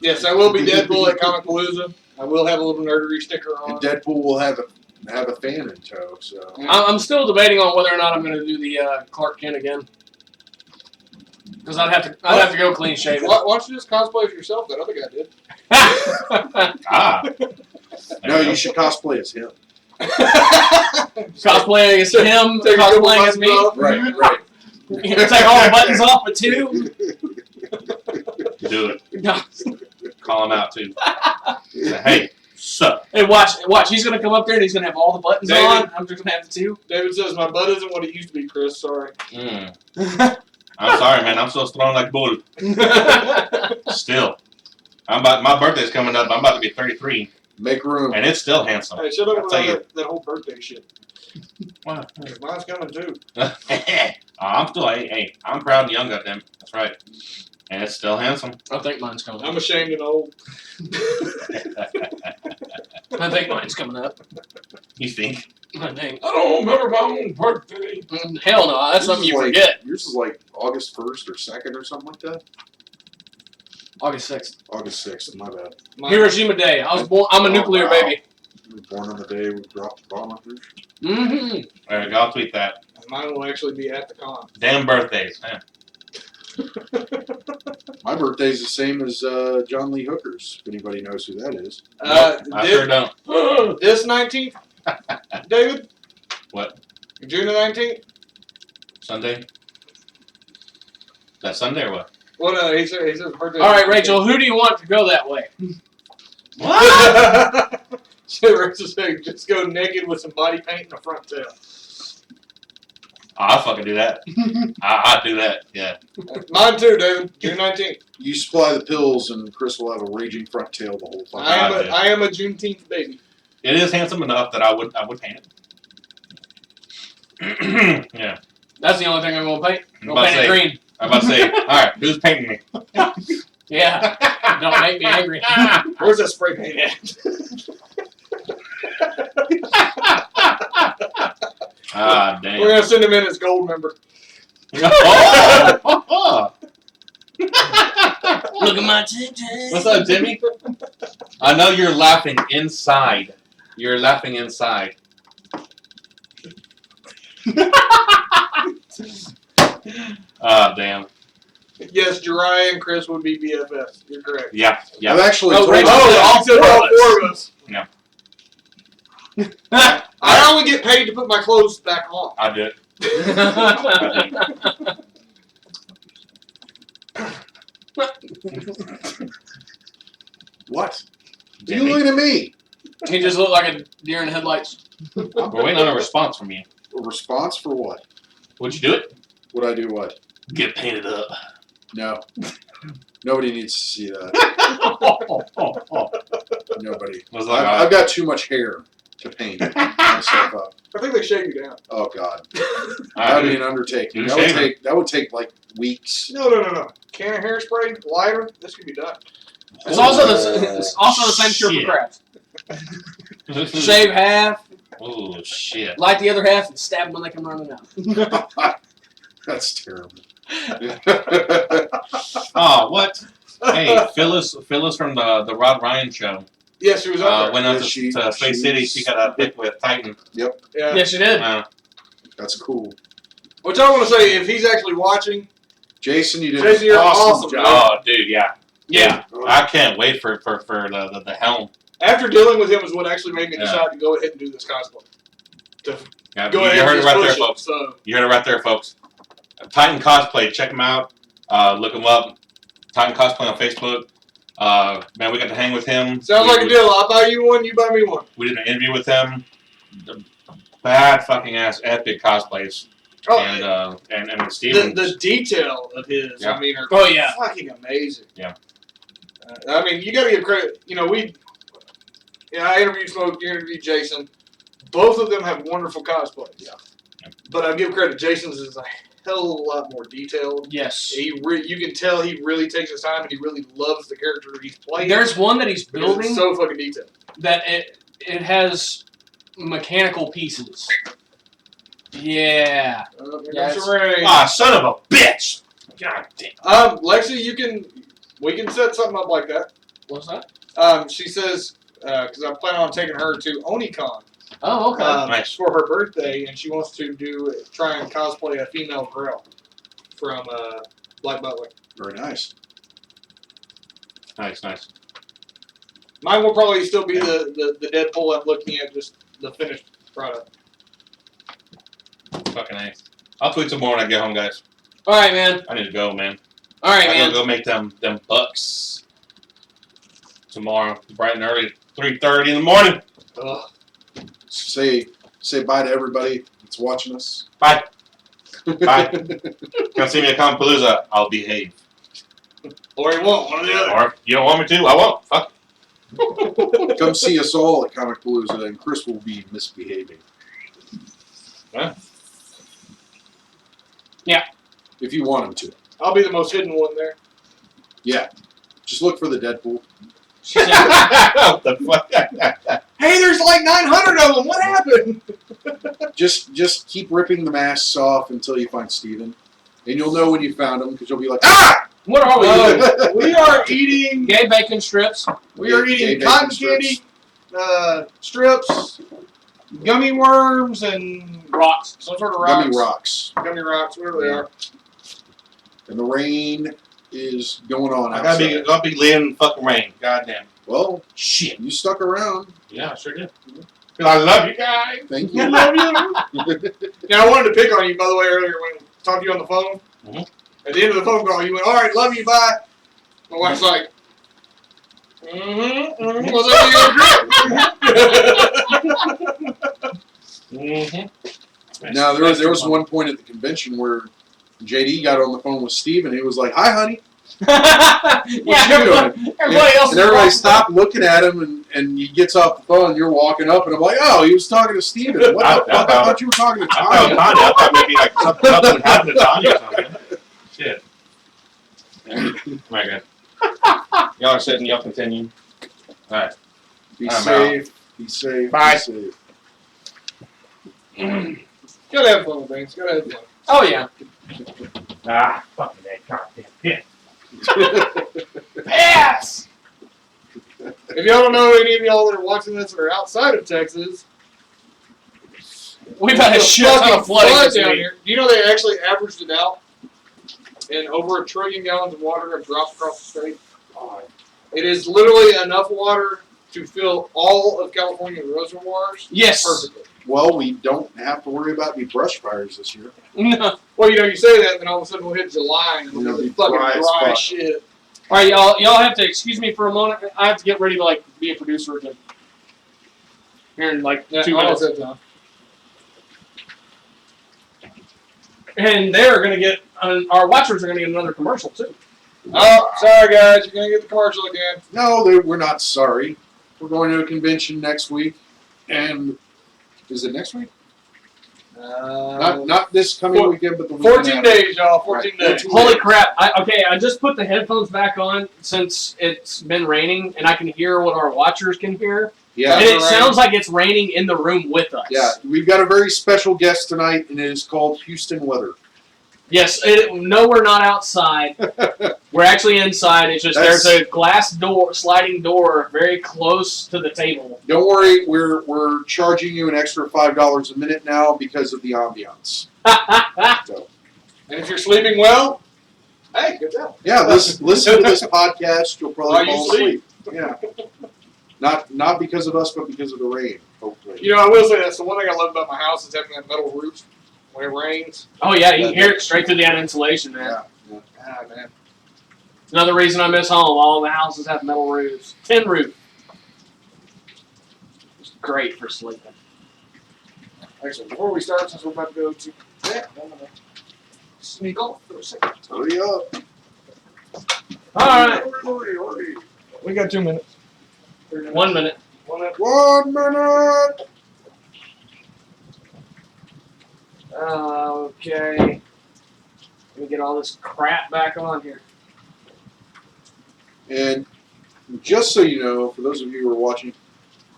Yes, I will be Deadpool at Comic Palooza. I will have a little nerdery sticker on. And Deadpool will have a fan in tow. So I'm still debating on whether or not I'm going to do the Clark Kent again. Because I'd have to go clean shaven. Why don't you just cosplay as yourself? That other guy did. Ah. no, you should cosplay as him. Cosplaying as him, Take a couple cosplaying as me. buttons off. Right. You know, take all the buttons off but two. Do it. No. Call him out too. Say, hey, sup? Hey, watch. He's going to come up there and he's going to have all the buttons David. on. I'm just going to have the two. David says my butt isn't what it used to be, Chris. Sorry. I'm sorry, man. I'm so strong like bull. Still, my birthday's coming up. I'm about to be 33, Make room. and it's still handsome. Hey, shut up I'll tell about that whole birthday shit. Wow. Mine's coming too. I'm still, hey, I'm proud and young of them. That's right. And it's still handsome. I think mine's coming I'm up. ashamed and old. I think mine's coming up. You think? I think. I don't remember my own birthday. Hell no, that's something you forget. Yours is like August 1st or 2nd or something like that. August 6th. August 6th. My bad. Mine- Hiroshima Day. I was born. I'm a nuclear wow. baby. We were born on the day we dropped the bomb on Hiroshima. Mm-hmm. Alright, I'll tweet that. Mine will actually be at the con. Damn birthdays. Man. My birthday's the same as John Lee Hooker's, if anybody knows who that is. I sure don't. This 19th, David? What? June the 19th? Sunday? That Sunday or what? Well, no, he said birthday. All right, Rachel. Who do you want to go that way? What? So Rachel said, just go naked with some body paint and a front tail. I'll fucking do that. I'll do that. Yeah. Mine too, David. June 19th. You supply the pills, and Chris will have a raging front tail the whole time. I am a Juneteenth baby. It is handsome enough that I would paint it. Yeah. That's the only thing I'm gonna paint. I'm I'm about gonna to paint it say- green. I'm about to say, alright, who's painting me? Yeah. Don't make me angry. Where's that spray paint at? Ah, damn. We're gonna send him in as gold member. Oh! Look at my titties. What's up, Jimmy? I know you're laughing inside. You're laughing inside. Ah, damn. Yes, Jariah and Chris would be BFFs. You're correct. Yeah, I've yeah. actually Oh, told Rachel him- said all four of us. Yeah. I only get paid to put my clothes back on. I did. What? You Jimmy. looking at me? He just looked like a deer in the headlights. We're waiting on a response from you. A response for what? Would you do it? Would I do what? Get painted up. No. Nobody needs to see that. Nobody. Was like, I've got too much hair to paint myself up. I think they shave you down. Oh God, I that'd be an undertaking. Do That would take like weeks. No. Can of hairspray, lighter. This could be done. It's also the same cure Shit. for crabs. Shave half, Oh shit. light the other half, and stab them when they come running out. That's terrible. Oh, what? Hey, Phyllis from the Rod Ryan show Yes, she was on there. went out Yeah, to Space City. She got a pic with Titan. Yeah. Yes, you did. That's cool. Which I want to say, if he's actually watching, Jason, you did Jason, an you're awesome awesome, job. Oh, dude, yeah. Yeah. Oh, I can't wait for the helm. after dealing with him is what actually made me Yeah. decide to go ahead and do this cosplay. To Yeah, go you ahead heard and it just right there, push it. folks. So, You heard it right there, folks. Titan Cosplay, check them out. Look them up. Titan Cosplay on Facebook. Man, we got to hang with him. sounds like a deal. I'll buy you one, you buy me one. We did an interview with him. The bad fucking ass epic cosplays. Oh, And Steven. the detail of his, Yeah. I mean, are Oh, yeah. fucking amazing. Yeah. I mean, you got to give credit. You know, I interviewed Smoke, you interviewed Jason. Both of them have wonderful cosplays. Yeah. But I give credit. Jason's is a hell of a lot more detailed. Yes. You can tell he really takes his time and he really loves the character he's playing. There's one that he's because it's building so fucking detailed. that it has mechanical pieces. Yeah. Here Yeah, comes the rain. Ah, son of a bitch! God damn. Lexi, we can set something up like that. What's that? She says, because I'm planning on taking her to Onicon Oh, okay. Nice. for her birthday, and she wants to try and cosplay a female Grell from Black Butler. Very nice. Nice. Mine will probably still be the Deadpool I'm looking at, just the finished product. Fucking nice. I'll tweet some more when I get home, guys. All right, man. I need to go, man. All right, I man. gotta go make them bucks tomorrow, bright and early, 3:30 in the morning. Ugh. Say bye to everybody that's watching us. Bye. Come see me at Compalooza. I'll behave. Or he won't, one or the other. Or if you don't want me to, I won't. Fuck. Come see us all at Comic Palooza, and Chris will be misbehaving. Yeah. Yeah. If you want him to. I'll be the most hidden one there. Yeah. Just look for the Deadpool. She said, What the fuck? Hey, there's like 900 of them. What happened? Just keep ripping the masks off until you find Steven. And you'll know when you found him because you'll be like, ah! what are we eating? We are eating. Gay bacon strips. We are Gay eating bacon cotton strips. candy strips, gummy worms, and Rocks. some sort of rocks. Gummy rocks. Gummy rocks, whatever they are. And the rain is going on I outside. gotta be laying fucking rain. Goddamn. Well, Shit. you stuck around. Yeah, I sure did. 'Cause I love you guys. Thank I you. love you. Now, I wanted to pick on you, by the way, earlier when I talked to you on the phone. Mhm. At the end of the phone call, you went, all right, love you, bye. My wife's like, was that Now, there was one point at the convention where JD got on the phone with Steve and he was like, hi, honey. Yeah, What you doing? everybody else. And everybody stopped looking at him, and he gets off the phone, and you're walking up, and I'm like, oh, he was talking to Steven. What the fuck? I thought you were talking to I found Tanya. Tanya. I thought maybe like something happened to Tanya or something. Shit. My God. Y'all are sitting, y'all continue. Alright. Be I'm safe. Be safe. Bye. Be safe. Gotta have fun with things. Gotta have fun. Oh, yeah. Ah, fucking that goddamn pit. Pass! If y'all don't know any of y'all that are watching this that are outside of Texas, We've had a the shit ton fucking of flooding flood this down week. here. Do you know they actually averaged it out? And over 1 trillion gallons of water have dropped across the state. It is literally enough water to fill all of California reservoirs Yes. perfectly. Well, we don't have to worry about any brush fires this year. No. Well, you know, you say that, and then all of a sudden we'll hit July and It'll it'll be be fucking dry as dry fuck. shit. All right, y'all have to excuse me for a moment. I have to get ready to like be a producer again. Here in like 2 minutes, That time. and they're gonna get our watchers are gonna get another commercial too. Oh, sorry guys, you're gonna get the commercial again. No, we're not sorry. We're going to a convention next week, and is it next week? Not this coming weekend, but the weekend 14 after. days, y'all. 14 Right, days. 14 Holy days. crap! I just put the headphones back on since it's been raining, and I can hear what our watchers can hear, Yeah, and it right. sounds like it's raining in the room with us. yeah. We've got a very special guest tonight, and it is called Houston Weather. Yes. No, we're not outside. We're actually inside. It's just That's- there's a glass door, sliding door, very close to the table. Don't worry, we're charging you an extra $5 a minute now because of the ambiance. So, And if you're sleeping well, hey, good job. yeah, listen to this podcast. You'll While probably you fall asleep. Yeah, not because of us, but because of the rain. Hopefully. You know, I will say that's the one thing I love about my house is having that metal roof when it rains. Oh yeah, you can hear it straight through the insulation, man. Yeah. Ah, man. Another reason I miss home. All the houses have metal roofs. Tin roof. It's great for sleeping. Actually, before we start, since we're about to go to bed, I'm gonna sneak off for a second. Hurry up. All right, Hurry. We got 2 minutes. 1 minute. 1 minute. 1 minute. Okay. Let me get all this crap back on here. And just so you know, for those of you who are watching,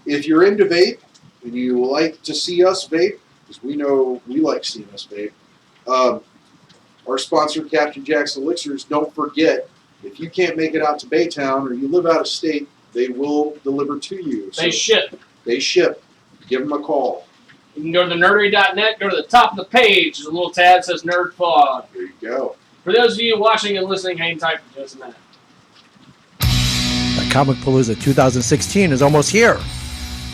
if you're into vape and you like to see us vape, because we know we like seeing us vape, our sponsor, Captain Jack's Elixirs, don't forget, if you can't make it out to Baytown or you live out of state, they will deliver to you. So They ship. they ship. Give them a call. You can go to the nerdery.net, go to the top of the page. There's a little tab that says Nerd Pod. There you go. For those of you watching and listening, hang tight for just a minute. Comic Palooza 2016 is almost here.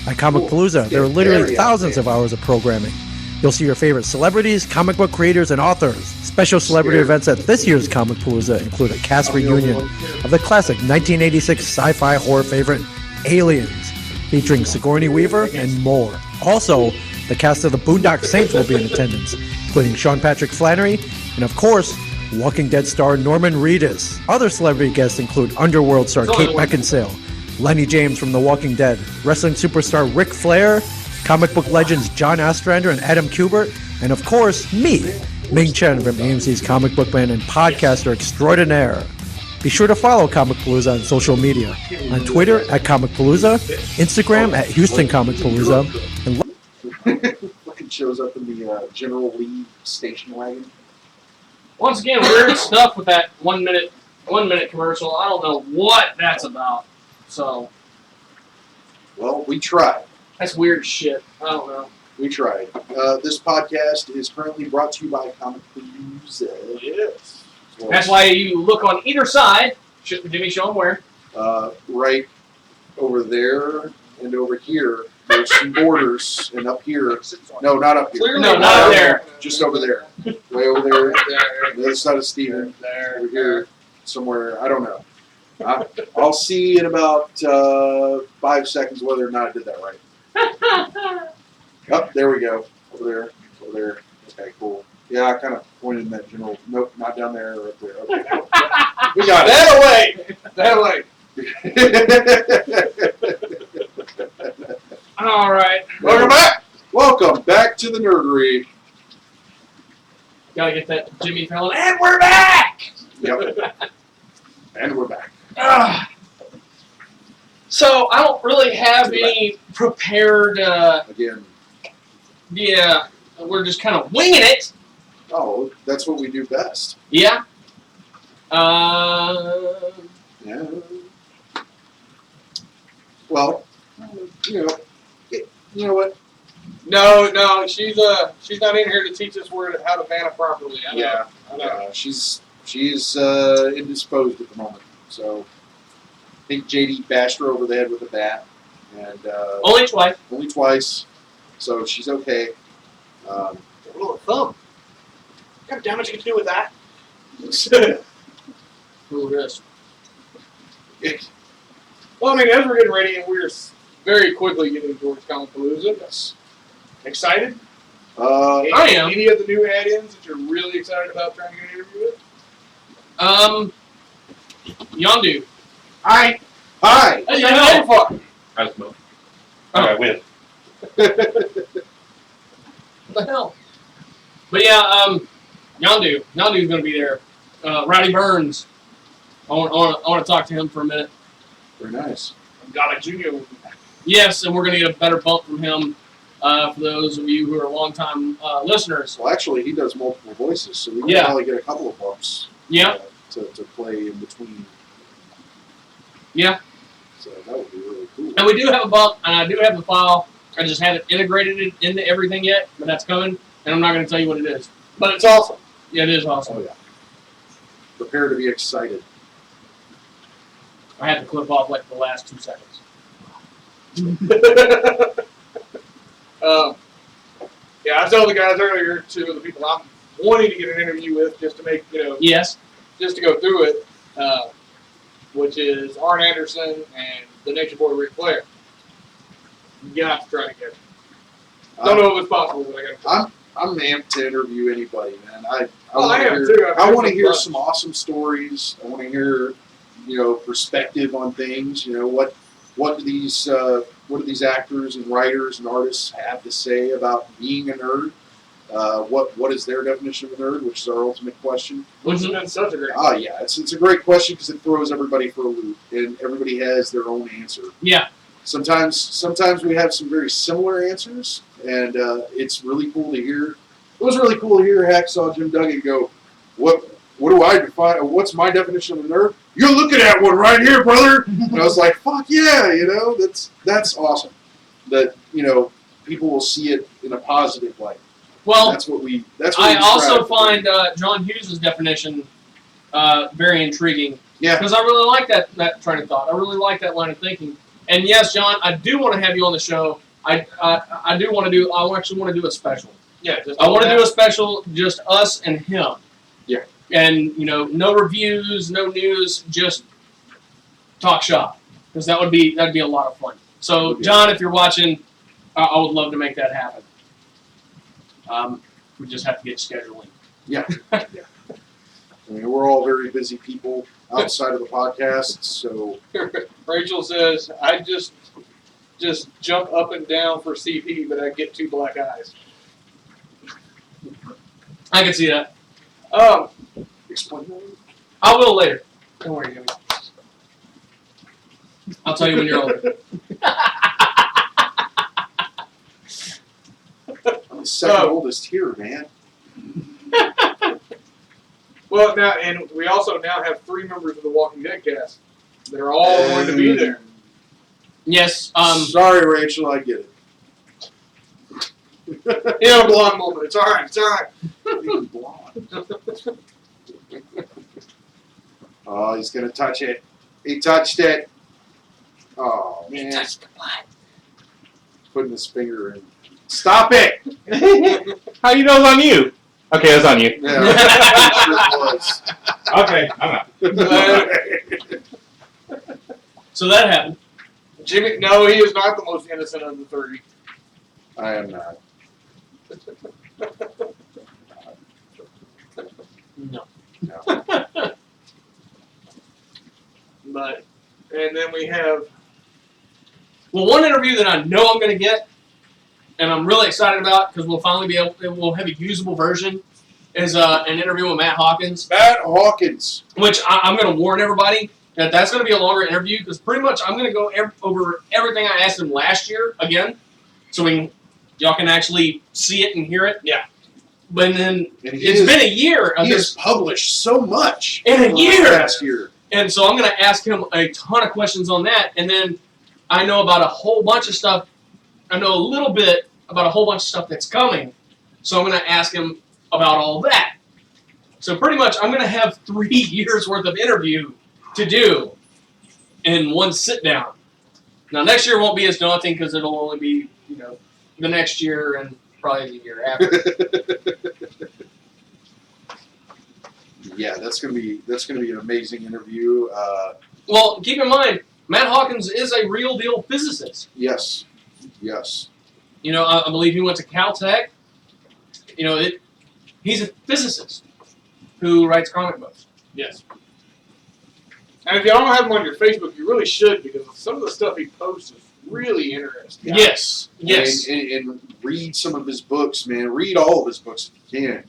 At Comic Palooza, there are literally thousands of hours of programming. You'll see your favorite celebrities, comic book creators, and authors. Special celebrity events at this year's Comic Palooza include a cast reunion of the classic 1986 sci-fi horror favorite Aliens, featuring Sigourney Weaver and more. Also, the cast of the Boondock Saints will be in attendance, including Sean Patrick Flannery, and of course, Walking Dead star Norman Reedus. Other celebrity guests include Underworld star Kate Beckinsale, Lenny James from The Walking Dead, wrestling superstar Ric Flair, comic book legends John Ostrander and Adam Kubert, and of course, me, Ming Chen from AMC's Comic Book Man and podcaster extraordinaire. Be sure to follow Comic Palooza on social media. On Twitter at Comic Palooza, Instagram at Houston Comic Palooza, and Fucking shows up in the General Lee station wagon. Once again, weird stuff with that 1 minute commercial. I don't know what that's about. So Well, we tried. that's weird shit. I don't know. We tried. This podcast is currently brought to you by Comic Palooza. Yes. Well, That's why you look on either side. Jimmy, show them where. right over there and over here. There's some borders, and up here. No, not up here. Clearly No, not up there. Just over there. Way over there. There. The other side of Steven. There. Over here. Somewhere. I don't know. I'll see in about 5 seconds whether or not I did that right. Oh, there we go. Over there. Over there. Okay, cool. Yeah, I kind of pointed in that general. Nope, not down there or up there. Okay, cool. We got it. That away. That away. All right. Welcome back. Welcome back to the nerdery. Gotta get that Jimmy Fallon. And we're back! Yep. And we're back. So, I don't really have any prepared, Again. yeah, we're just kind of winging it. Oh, that's what we do best. Yeah. Yeah. Well, you know what? No, she's not in here to teach us how to mana properly. I know. Yeah. I know. She's indisposed at the moment. So I think JD bashed her over the head with a bat, and Only twice. only twice. So she's okay. Rule of thumb. What kind of damage can you do with that? Who this? Well, I mean, as we're getting ready, and we're very quickly getting towards Comic Palooza. Yes. Excited? I am. Any of the new add-ins that you're really excited about trying to get an interview with? Yondu. Hi. Hey, you know, fuck. How's it going? I win. What the hell? But yeah, Yondu's gonna be there. Rowdy Burns. I want to talk to him for a minute. Very nice. Got a junior. Yes, and we're gonna get a better bump from him. For those of you who are longtime listeners. Well, actually, he does multiple voices, so we can Yeah. probably get a couple of bumps. Yeah. To play in between. Yeah. So that would be really cool. And we do have a bump, and I do have the file. I just haven't integrated it into everything yet, but that's coming, and I'm not going to tell you what it is. But it's awesome. Yeah, it is awesome. Oh yeah. Prepare to be excited. I had to clip off like the last 2 seconds. Yeah, I told the guys earlier, two of the people I'm wanting to get an interview with, just to make, Yes. just to go through it, which is Arn Anderson and the Nature Boy Ric Flair. You have to try to get it. Don't know if it's possible, but I got to. I'm amped to interview anybody, man. I I am want too. to I've hear heard some awesome stories. I want to hear, perspective on things. What do these actors and writers and artists have to say about being a nerd? What is their definition of a nerd, which is our ultimate question. Which has been such a great. Ah, yeah, it's a great question because it throws everybody for a loop, and everybody has their own answer. Yeah. Sometimes we have some very similar answers, and it's really cool to hear. It was really cool to hear Hacksaw Jim Duggan go, "What do I define? What's my definition of a nerd? You're looking at one right here, brother." And I was like, "Fuck yeah!" That's awesome. That people will see it in a positive light. Well, That's what we I also strive to find do. John Hughes' definition very intriguing. Yeah. Because I really like that train of thought. I really like that line of thinking. And yes, John, I do want to have you on the show. I actually want to do a special. Yeah. I want to do a special, just us and him. Yeah. And no reviews, no news, just talk shop, because that'd be a lot of fun. So, John, if you're watching, I would love to make that happen. We just have to get scheduling. Yeah. I mean, we're all very busy people outside of the podcast, so Rachel says, I just jump up and down for CP, but I get 2 black eyes. I can see that. Explain that. I will later. Don't worry, Jimmy. I'll tell you when you're older. I'm the second oldest here, man. Well, now, and we also now have 3 members of the Walking Dead cast that are all going to be there. Yes. Sorry, Rachel, I get it. He had a blonde moment. It's all right. It's all right. Even blonde. Oh, he's gonna touch it. He touched it. Oh man! Touch the blood. Putting his finger in. Stop it! How you know it's on you? Okay, it's on you. Yeah, it sure was. Okay, I'm out. So that happened. Jimmy, no, he is not the most innocent of the 3. I am not. No. No. But, and then we have, Well, one interview that I know I'm going to get, and I'm really excited about because we'll finally be able, we'll have a usable version, is an interview with Matt Hawkins. Matt Hawkins. Which I'm going to warn everybody that that's going to be a longer interview because pretty much I'm going to go over everything I asked him last year again, so y'all can actually see it and hear it. Yeah. But then And it's been a year of He this, has published so much in a year. last year. And so I'm going to ask him a ton of questions on that, and then I know about a whole bunch of stuff. I know a little bit about a whole bunch of stuff that's coming, so I'm going to ask him about all that. So pretty much I'm going to have 3 years worth of interview to do in one sit down. Now next year won't be as daunting because it'll only be, the next year and probably the year after. Yeah, that's gonna be an amazing interview. Well, keep in mind, Matt Hawkins is a real deal physicist. Yes. I believe he went to Caltech. He's a physicist who writes comic books. yes. And if y'all don't have him on your Facebook, you really should because some of the stuff he posts is really interesting. Yeah. Yes. And read some of his books, man. Read all of his books if you can,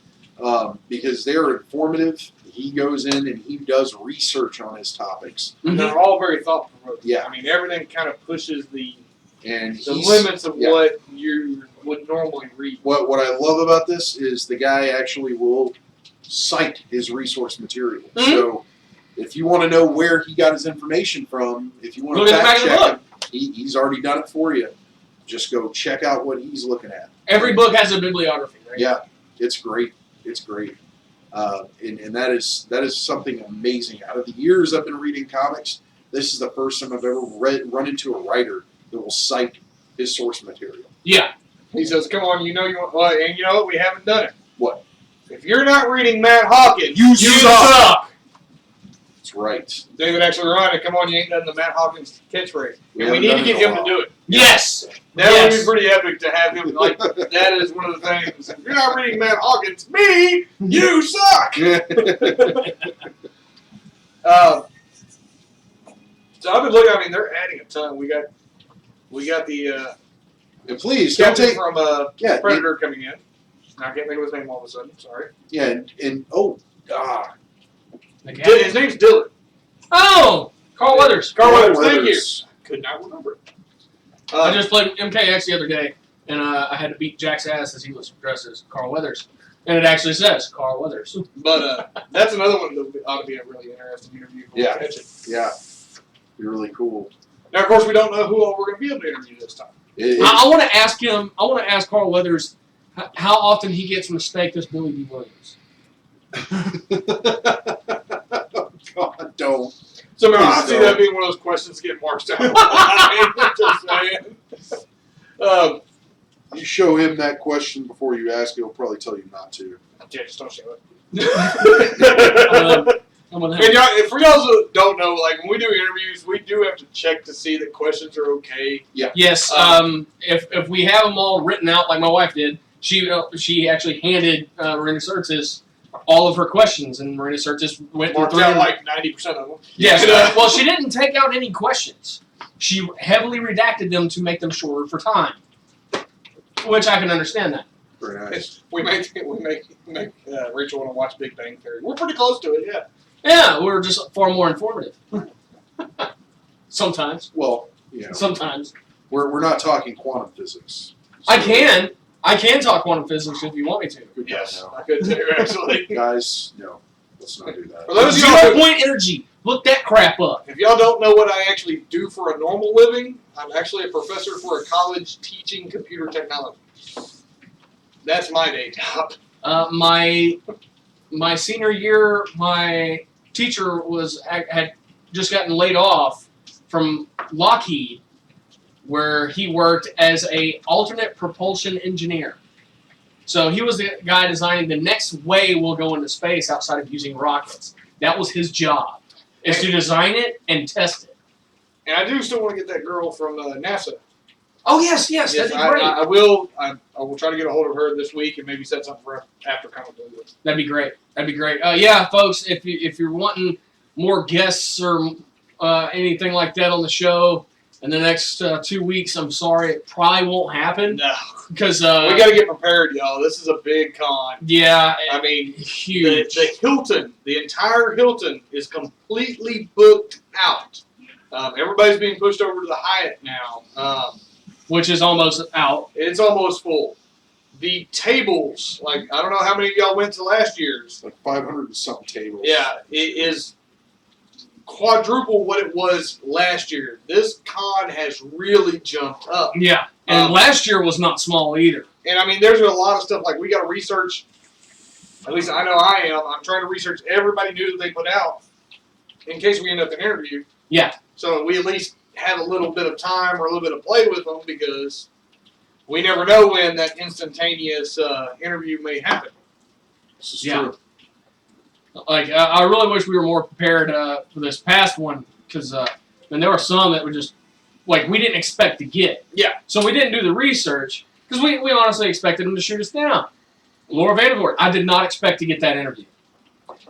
because they're informative. He goes in and he does research on his topics. And they're all very thought provoking. Yeah. I mean, everything kind of pushes the And limits of what you would normally read. What I love about this is the guy actually will cite his resource material. Mm-hmm. So if you want to know where he got his information from, if you want Look to at the fact back of the check book. him, he's already done it for you. Just go check out what he's looking at. Every book has a bibliography, right? Yeah, it's great. It's great. And that is something amazing. Out of the years I've been reading comics, this is the first time I've ever run into a writer that will cite his source material. Yeah. He says, "Come on, you want, well, and you know what? We haven't done it. What? If you're not reading Matt Hawkins, You suck." That's right. David actually reminded, "Come on, you ain't done the Matt Hawkins catchphrase, We and we haven't need to done get it in a him to while. do it. Yes. That Yes. would be pretty epic to have him like. That is one of the things. If you're not reading Matt Hawkins, me, you suck." So I've been looking. I mean, they're adding a ton. We got the And please don't captain take from yeah Predator coming in. I can't think of his name all of a sudden. Sorry. yeah and His name's Dylan. Oh, Carl Weathers. Carl Weathers. Thank you. Could not remember it. I just played MKX the other day, and I had to beat Jack's ass as he was dressed as Carl Weathers. And it actually says Carl Weathers. But that's another one that ought to be a really interesting interview. Yeah. Catch it. yeah, you're really cool. Now, of course, we don't know who all we're going to be able to interview this time. I want to ask him. I want to ask Carl Weathers how often he gets mistaken as Billy D. Williams. God, don't. So, man, I Please see don't. that being one of those questions getting marked down. Just saying. You show him that question before you ask, he'll probably tell you not to. Yeah, just don't show it. I'm gonna And y'all, for y'all who don't know, like when we do interviews, we do have to check to see that questions are okay. Yes. If we have them all written out like my wife did, she actually handed Marina Sirtis all of her questions, and Marina Sirtis went Marked through out them. like 90% of them. Yes. And, Well, she didn't take out any questions. She heavily redacted them to make them shorter for time, which I can understand that. Very nice. We make Rachel want to watch Big Bang Theory. We're pretty close to it, yeah. Yeah, we're just far more informative. Sometimes. Well, you know, Sometimes. we're not talking quantum physics. I can talk quantum physics if you want me to. Good Yes, God, I could too, actually. no. Guys, no. Let's not do that. For those of y'all Zero who, point energy. Look that crap up. if y'all don't know what I actually do for a normal living, I'm actually a professor for a college teaching computer technology. That's my day job. My senior year, my teacher had just gotten laid off from Lockheed, where he worked as a alternate propulsion engineer. So he was the guy designing the next way we'll go into space outside of using rockets. That was his job, is to design it and test it. And I do still want to get that girl from NASA. Oh yes, that'd be great. I will try to get a hold of her this week and maybe set something for after Comic Book. That'd be great. Yeah, folks, if you're wanting more guests or anything like that on the show in the next 2 weeks, I'm sorry, it probably won't happen. No, Because we got to get prepared, y'all. This is a big con. yeah, I mean, huge. the Hilton, the entire Hilton is completely booked out. Everybody's being pushed over to the Hyatt now. Which is almost out. It's almost full. The tables, like, I don't know how many of y'all went to last year's. Like 500 and something tables. Yeah, it is quadruple what it was last year. This con has really jumped up. Yeah, and last year was not small either. And I mean, there's a lot of stuff, like, we got to research, at least I know I am. I'm trying to research everybody new that they put out in case we end up in an interview. Yeah. So we at least have a little bit of time or a little bit of play with them, because we never know when that instantaneous interview may happen. This is Yeah. true. Like, I really wish we were more prepared for this past one, because there were some that were just, like, we didn't expect to get. Yeah. So we didn't do the research, because we honestly expected them to shoot us down. Laura Vandervoort, I did not expect to get that interview.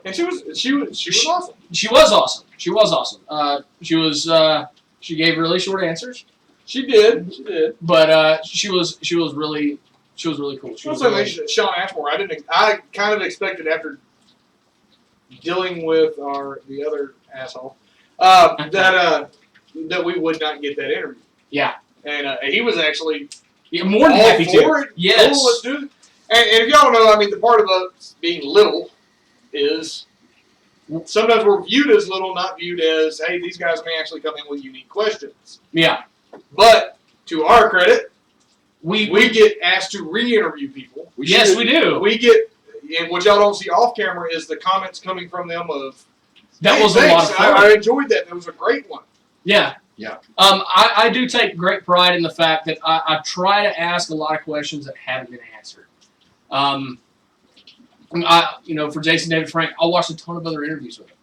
And she was awesome. She was awesome. She was awesome. She gave really short answers, She did. but she was really cool. She was Also, really, Sean Ashmore. I kind of expected, after dealing with the other asshole, that we would not get that interview. yeah. And he was actually More than all happy to. for it. Yes. Cool, let's do it. And if y'all don't know, I mean, the part of us being little is sometimes we're viewed as little, not viewed as, hey, these guys may actually come in with unique questions. Yeah. But to our credit, We get asked to re-interview people. we do. We get, and what y'all don't see off camera is the comments coming from them of, That hey, was a lot of thanks, fun. I enjoyed that. It was a great one. Yeah. Yeah. I do take great pride in the fact that I try to ask a lot of questions that haven't been answered. For Jason David Frank, I'll watch a ton of other interviews with him.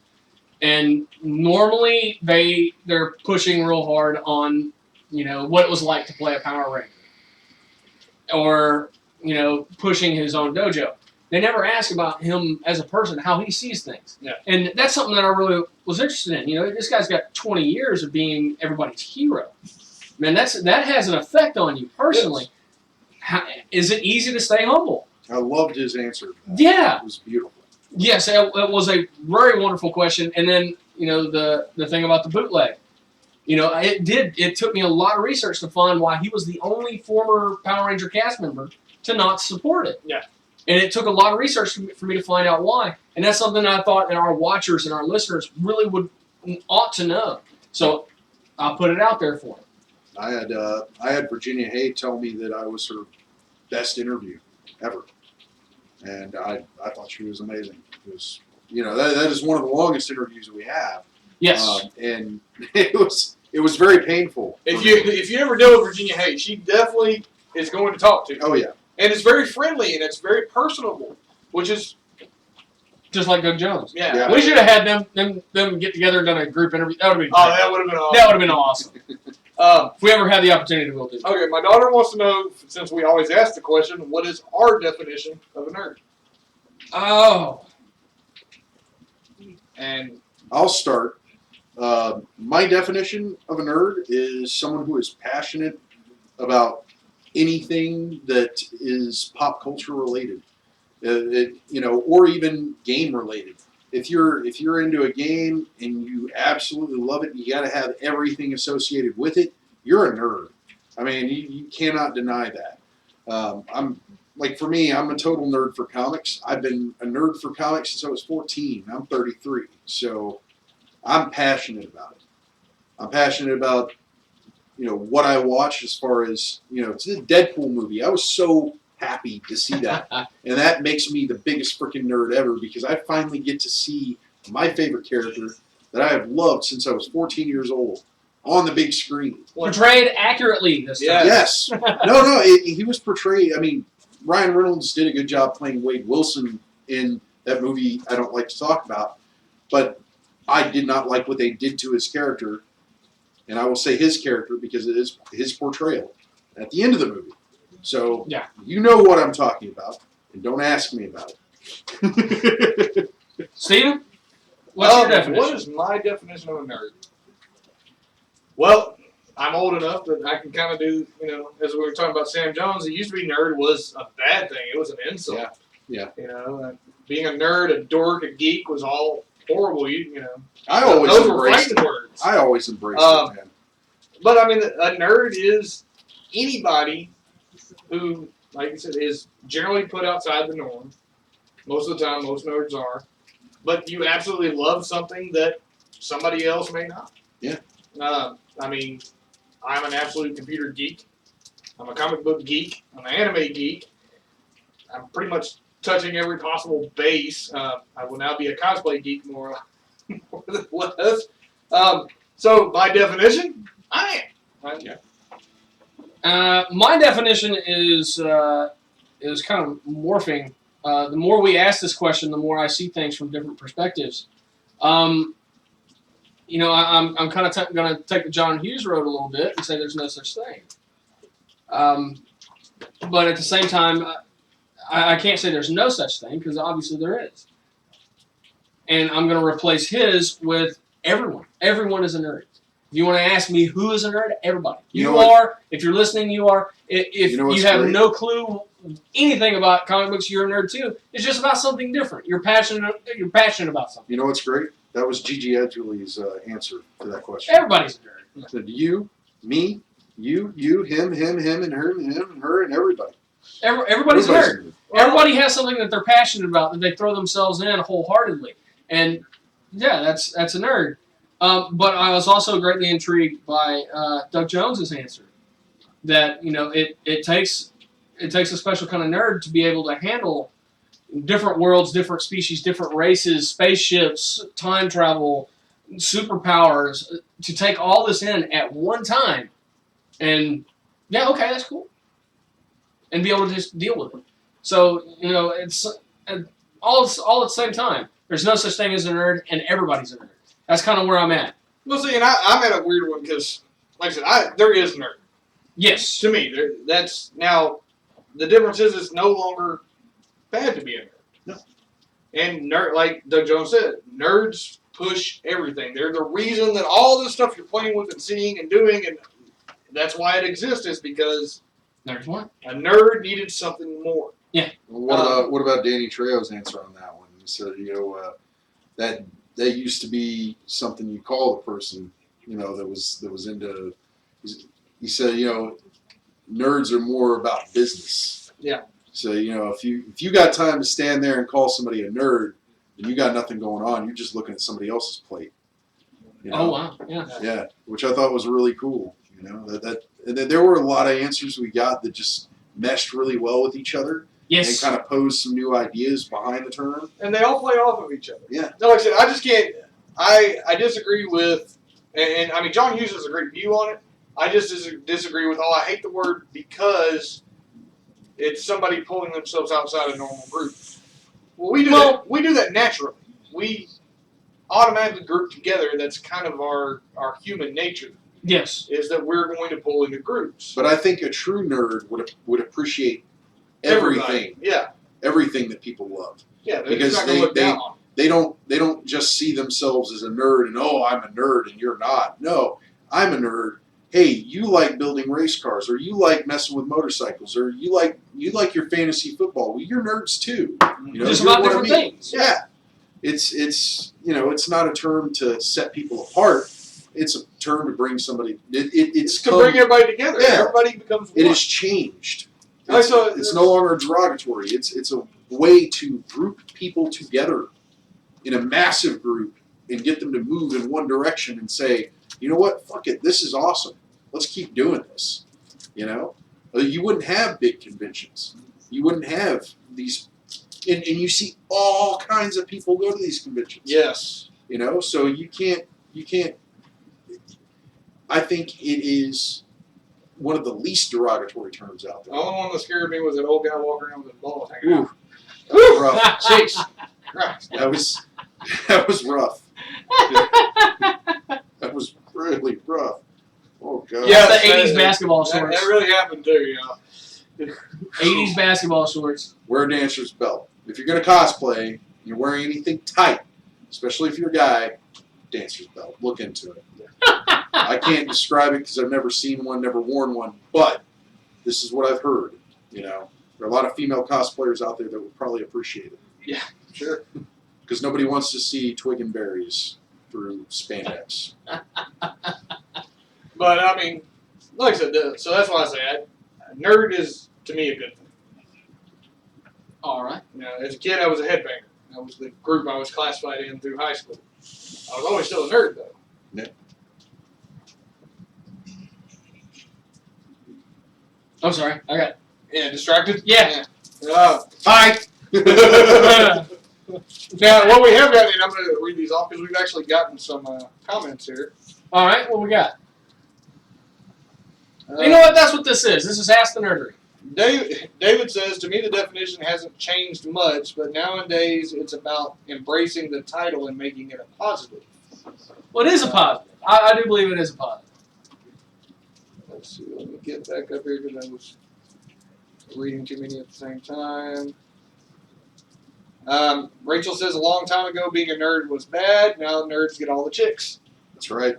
And normally they're pushing real hard on, what it was like to play a Power Ranger. Or, pushing his own dojo. They never ask about him as a person, how he sees things. Yeah. And that's something that I really was interested in. This guy's got 20 years of being everybody's hero. Man, that has an effect on you personally. Yes. Is it easy to stay humble? I loved his answer. Yeah. It was beautiful. Yes, it was a very wonderful question. And then, the thing about the bootleg. It took me a lot of research to find why he was the only former Power Ranger cast member to not support it. Yeah. And it took a lot of research for me to find out why. And that's something I thought that our watchers and our listeners really ought to know. So I'll put it out there for them. I had Virginia Hay tell me that I was her best interview ever, and I thought she was amazing. It was, that is one of the longest interviews we have. Yes. And it was very painful. If you ever deal with Virginia Hay, she definitely is going to talk to you. Oh yeah. And it's very friendly and it's very personable, which is Just like Doug Jones. yeah. We should have had them get together and done a group interview. That would have been Oh, that would have been awesome. That would have been awesome. Um, If we ever had the opportunity, we'll do that. okay, my daughter wants to know, since we always ask the question, what is our definition of a nerd? Oh. And I'll start. My definition of a nerd is someone who is passionate about anything that is pop culture related, or even game related. If you're into a game and you absolutely love it, you got to have everything associated with it. You're a nerd. I mean, you cannot deny that. For me, I'm a total nerd for comics. I've been a nerd for comics since I was 14. I'm 33, so I'm passionate about it. I'm passionate about what I watch as far as it's a Deadpool movie. I was so happy to see that, and that makes me the biggest freaking nerd ever because I finally get to see my favorite character that I have loved since I was 14 years old on the big screen. Portrayed accurately this time. Yes. No, he was portrayed. I mean, Ryan Reynolds did a good job playing Wade Wilson in that movie I don't like to talk about, but I did not like what they did to his character, and I will say his character because it is his portrayal at the end of the movie. So yeah, you know what I'm talking about, and don't ask me about it. Steven, what's your definition? What is my definition of a nerd? Well, I'm old enough that I can kind of do, as we were talking about Sam Jones, it used to be nerd was a bad thing. It was an insult. Yeah. Being a nerd, a dork, a geek was all horrible. I always those were embraced fighting it. words. I always embraced it, man. But I mean, a nerd is anybody who, like I said, is generally put outside the norm. Most of the time, most nerds are. But you absolutely love something that somebody else may not. Yeah. I mean, I'm an absolute computer geek. I'm a comic book geek. I'm an anime geek. I'm pretty much touching every possible base. I will now be a cosplay geek more than less. So by definition, I am. My definition is kind of morphing. The more we ask this question, the more I see things from different perspectives. I'm kind of going to take the John Hughes road a little bit and say there's no such thing. But at the same time, I can't say there's no such thing because obviously there is. And I'm going to replace his with everyone. Everyone is a nerd. If you want to ask me who is a nerd, everybody. You are. If you're listening, you are. If you have no clue anything about comic books, you're a nerd too. It's just about something different. You're passionate about something. You know what's great? That was Gigi Edgley's answer to that question. Everybody's a nerd. Said you, me, you, him, and her, and everybody. Everybody's a nerd. Everybody has something that they're passionate about that they throw themselves in wholeheartedly. And yeah, that's a nerd. But I was also greatly intrigued by Doug Jones's answer. That it takes a special kind of nerd to be able to handle different worlds, different species, different races, spaceships, time travel, superpowers, to take all this in at one time. And yeah, okay, that's cool. And be able to just deal with it. So, it's all at the same time. There's no such thing as a nerd, and everybody's a nerd. That's kind of where I'm at. Well, see, and I'm at a weird one because, like I said, there is nerd. Yes. To me, that's now the difference is it's no longer bad to be a nerd. No. And like Doug Jones said, nerds push everything. They're the reason that all this stuff you're playing with and seeing and doing, and that's why it exists, is because Nerds want. a nerd needed something more. Yeah. What about Danny Trejo's answer on that one? He said, that used to be something you call a person, that was into. He said, nerds are more about business. Yeah. So if you got time to stand there and call somebody a nerd, and you got nothing going on, you're just looking at somebody else's plate. Oh wow! Yeah. Yeah, which I thought was really cool. And then there were a lot of answers we got that just meshed really well with each other. Yes. And kind of posed some new ideas behind the term. And they all play off of each other. Yeah. No, like I said, I just can't. I disagree with, and I mean, John Hughes has a great view on it. I just disagree with, I hate the word because it's somebody pulling themselves outside a normal group. Well, we do that naturally. We automatically group together. That's kind of our human nature. Yes. Is that we're going to pull into groups. But I think a true nerd would appreciate everything. Everybody. Yeah. Everything that people love. Yeah. They're Because just not gonna look down on them. they don't just see themselves as a nerd and I'm a nerd and you're not. No, I'm a nerd. hey, you like building race cars, or you like messing with motorcycles, or you like your fantasy football. Well, you're nerds too. You know, Just you're about what I different mean. things. Yeah, it's it's not a term to set people apart. It's a term to bring somebody. It's to bring everybody together. Yeah. Everybody becomes one. It has changed. I It's, saw- it's no longer derogatory. It's a way to group people together in a massive group and get them to move in one direction and say, you know what, fuck it, this is awesome. Let's keep doing this. You know, you wouldn't have big conventions. You wouldn't have these, and you see all kinds of people go to these conventions. Yes. You know, so you can't. I think it is one of the least derogatory terms out The there. only one that scared me was that old guy walking around with his ball hanging out. Ooh, that was rough. Jeez. Christ. That was rough. That was really rough. Oh god. Yeah, the 80s that- basketball that, shorts. that really happened too, yeah. 80s basketball shorts. Wear a dancer's belt. If you're gonna cosplay, and you're wearing anything tight, especially if you're a guy, dancer's belt. Look into it. I can't describe it because I've never seen one, never worn one, but this is what I've heard. You know, there are a lot of female cosplayers out there that would probably appreciate it. Sure. Because nobody wants to see twig and berries through spandex. But I mean, like I said, so that's why I say nerd is to me a good thing. All right. You know, as a kid, I was a headbanger. That was the group I was classified in through high school. I was always still a nerd though. I'm sorry. I got. Yeah, distracted. Yeah. Hi! Now, what we have gotten, and I'm going to read these off because we've actually gotten some comments here. All right. What we got? You know what? That's what this is. This is Ask the Nerdery. David says, to me, the definition hasn't changed much, but nowadays it's about embracing the title and making it a positive. Well, it is a positive. I do believe it is a positive. Let's see, let me get back up here because I was reading too many at the same time. Rachel says, a long time ago, being a nerd was bad. Now nerds get all the chicks. That's right.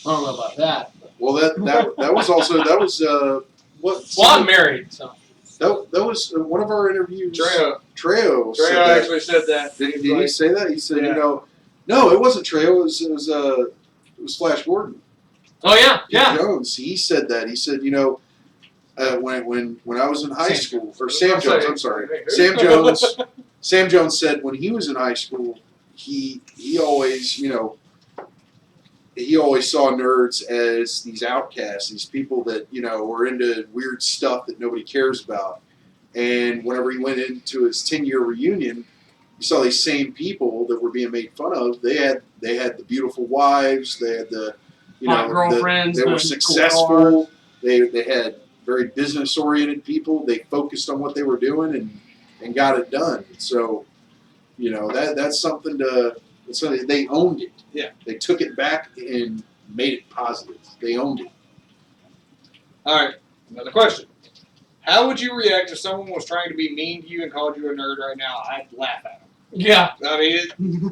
I don't know about that. Well, that was also what? Well, I'm married, so. That was one of our interviews. Trejo said that. actually said that. Did he say that? He said, Yeah. no, it wasn't Trejo. It was Flash Gordon. Oh yeah, yeah. Jones. He said that. He said, when I was in high Sam school, Jones. or Sam Jones. I'm sorry, Hey, who? Sam Jones. Sam Jones said when he was in high school, he always saw nerds as these outcasts, these people that were into weird stuff that nobody cares about. And whenever he went into his 10-year reunion, you saw these same people that were being made fun of. They had the beautiful wives. They had the Hot girlfriends. they were the successful. cool They had very business oriented people. They focused on what they were doing and got it done. So, that's something they owned it. Yeah. They took it back and made it positive. They owned it. All right, another question. How would you react if someone was trying to be mean to you and called you a nerd right now? I'd laugh at them. Yeah. I mean,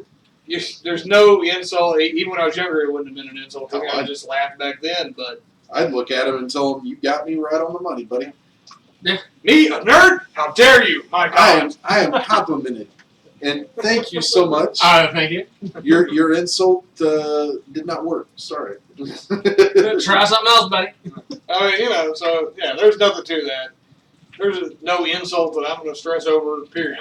there's no insult. Even when I was younger, it wouldn't have been an insult to me. I just laughed back then. But I'd look at him and tell him, "You got me right on the money, buddy." me, a nerd? How dare you? My God. I am complimented, and thank you so much. Thank you. Your insult did not work. Sorry. Try something else, buddy. I mean, so yeah, there's nothing to that. There's no insult that I'm going to stress over. Period.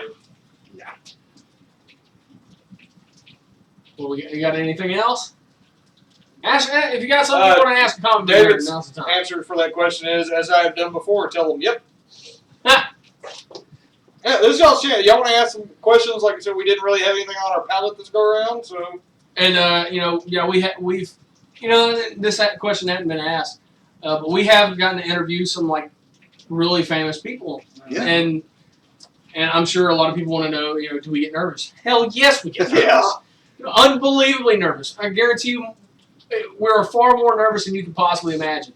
Well, you got anything else? Ask if you got something you want to ask. Comment below. David's Now's the time. answer for that question is, as I have done before, tell them, yep. Yeah, this is y'all's chance. Y'all want to ask some questions? Like I said, we didn't really have anything on our palette this go around, so. And we've this question hadn't been asked, but we have gotten to interview some really famous people, Yeah. and I'm sure a lot of people want to know, do we get nervous? Hell yes, we get nervous. Yeah. Unbelievably nervous. I guarantee you, we're far more nervous than you can possibly imagine.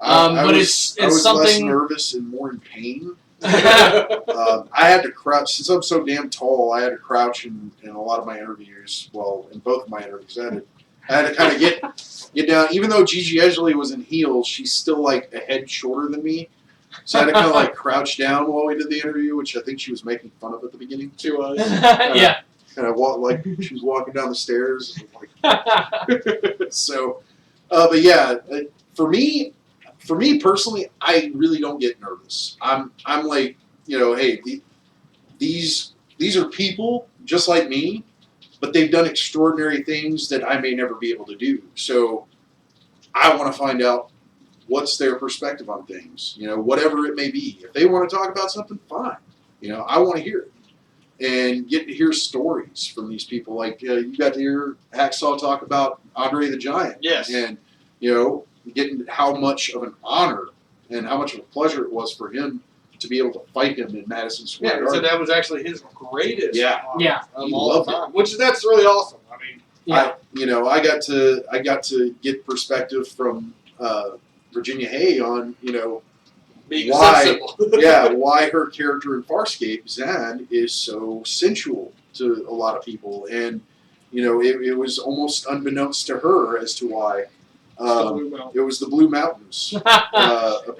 But it's I was something less nervous and more in pain. I had to crouch since I'm so damn tall. I had to crouch in a lot of my interviews. Well, in both of my interviews, I I had to kind of get down. Even though Gigi Edgley was in heels, she's still like a head shorter than me. So I had to kind of like crouch down while we did the interview, which I think she was making fun of at the beginning. She was. Yeah. And I walked like she was walking down the stairs. So, but yeah, for me personally, I really don't get nervous. I'm like, hey, these are people just like me, but they've done extraordinary things that I may never be able to do. So I want to find out what's their perspective on things, whatever it may be. If they want to talk about something, fine. I want to hear it and get to hear stories from these people. Like you got to hear Hacksaw talk about Andre the Giant. Yes. And, getting how much of an honor and how much of a pleasure it was for him to be able to fight him in Madison Square Yeah, Garden. so that was actually his greatest honor Yeah. of He all loved time. That's really awesome. I mean, Yeah. I got to get perspective from Virginia Hay on being why sensible. why her character in Farscape, Zan, is so sensual to a lot of people, and it was almost unbeknownst to her as to why. It was the Blue Mountains,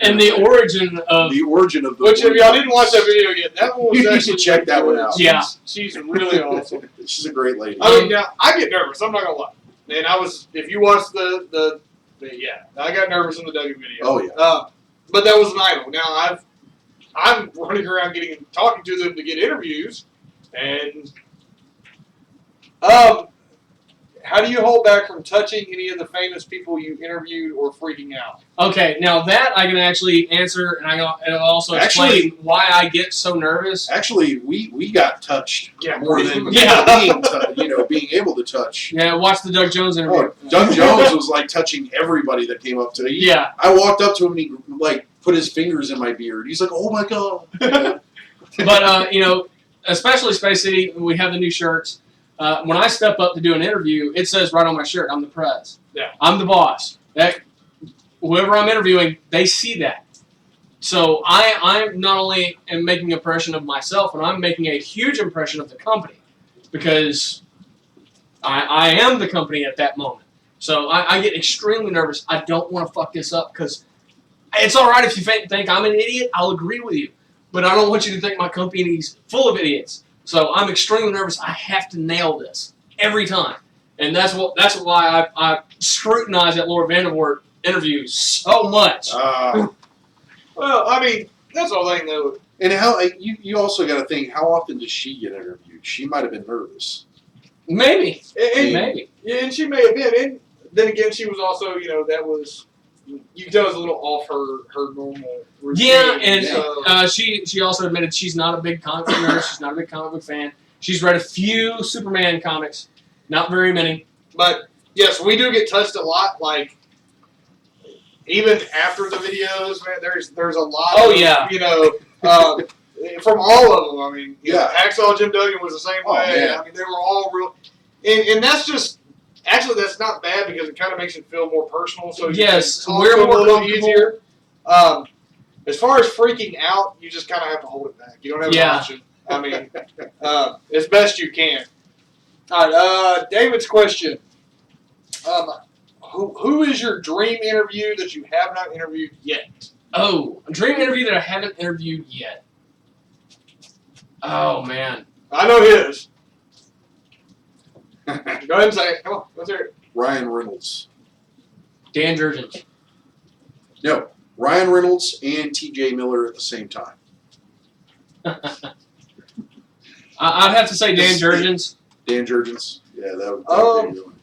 And the origin of the Um, Blue Which, if y'all didn't Mountains. watch that video yet, that one was You actually should check that one out. Yeah. She's really awesome. She's a great lady. I mean, now I get nervous. I'm not gonna lie. And I was, if you watch the I got nervous in the Duggan video. Oh, yeah. But that was an idol. Now I'm running around talking to them to get interviews, and how do you hold back from touching any of the famous people you interviewed or freaking out? Okay, now that I can actually answer, and it'll also explain why I get so nervous. Actually, we got touched more than being able to touch. Yeah, watch the Doug Jones interview. Oh, Doug Jones was like touching everybody that came up to him. Yeah. I walked up to him and he like put his fingers in my beard. He's like, "Oh my god!" But especially Space City, we have the new shirts. When I step up to do an interview, it says right on my shirt, I'm the prez. Yeah. I'm the boss. Whoever I'm interviewing, they see that. So I'm not only am making an impression of myself, but I'm making a huge impression of the company because I am the company at that moment. So I get extremely nervous. I don't want to fuck this up because it's all right if you think I'm an idiot. I'll agree with you. But I don't want you to think my company's full of idiots. So I'm extremely nervous. I have to nail this every time, and that's why I scrutinize that Laura Vandervoort interview so much. Well, I mean, that's the whole thing, though. And how you also got to think, how often does she get interviewed? She might have been nervous. Maybe. Maybe. Yeah, and she may have been. And then again, she was also, that was, you can tell it was a little off her normal routine. Yeah, and she also admitted she's not a big comic book nerd. She's not a big comic book fan. She's read a few Superman comics, not very many. But yes, we do get touched a lot. Like even after the videos, man, there's a lot. Oh, of, yeah. From all of them. I mean, Hacksaw Jim Duggan was the same way. Man. I mean, they were all real, and that's just. Actually, that's not bad because it kind of makes it feel more personal. So yes, we're more a little comfortable. easier. As far as freaking out, you just kind of have to hold it back. You don't have an option. I mean, as best you can. All right, David's question. Who is your dream interview that you have not interviewed yet? Oh, a dream interview that I haven't interviewed yet. Oh, man. I know his. Go ahead and say it. Come on, let's hear it. Ryan Reynolds. Dan Jurgens. No, Ryan Reynolds and T.J. Miller at the same time. I'd have to say Dan Jurgens. Dan Jurgens. Yeah, that would be a good one.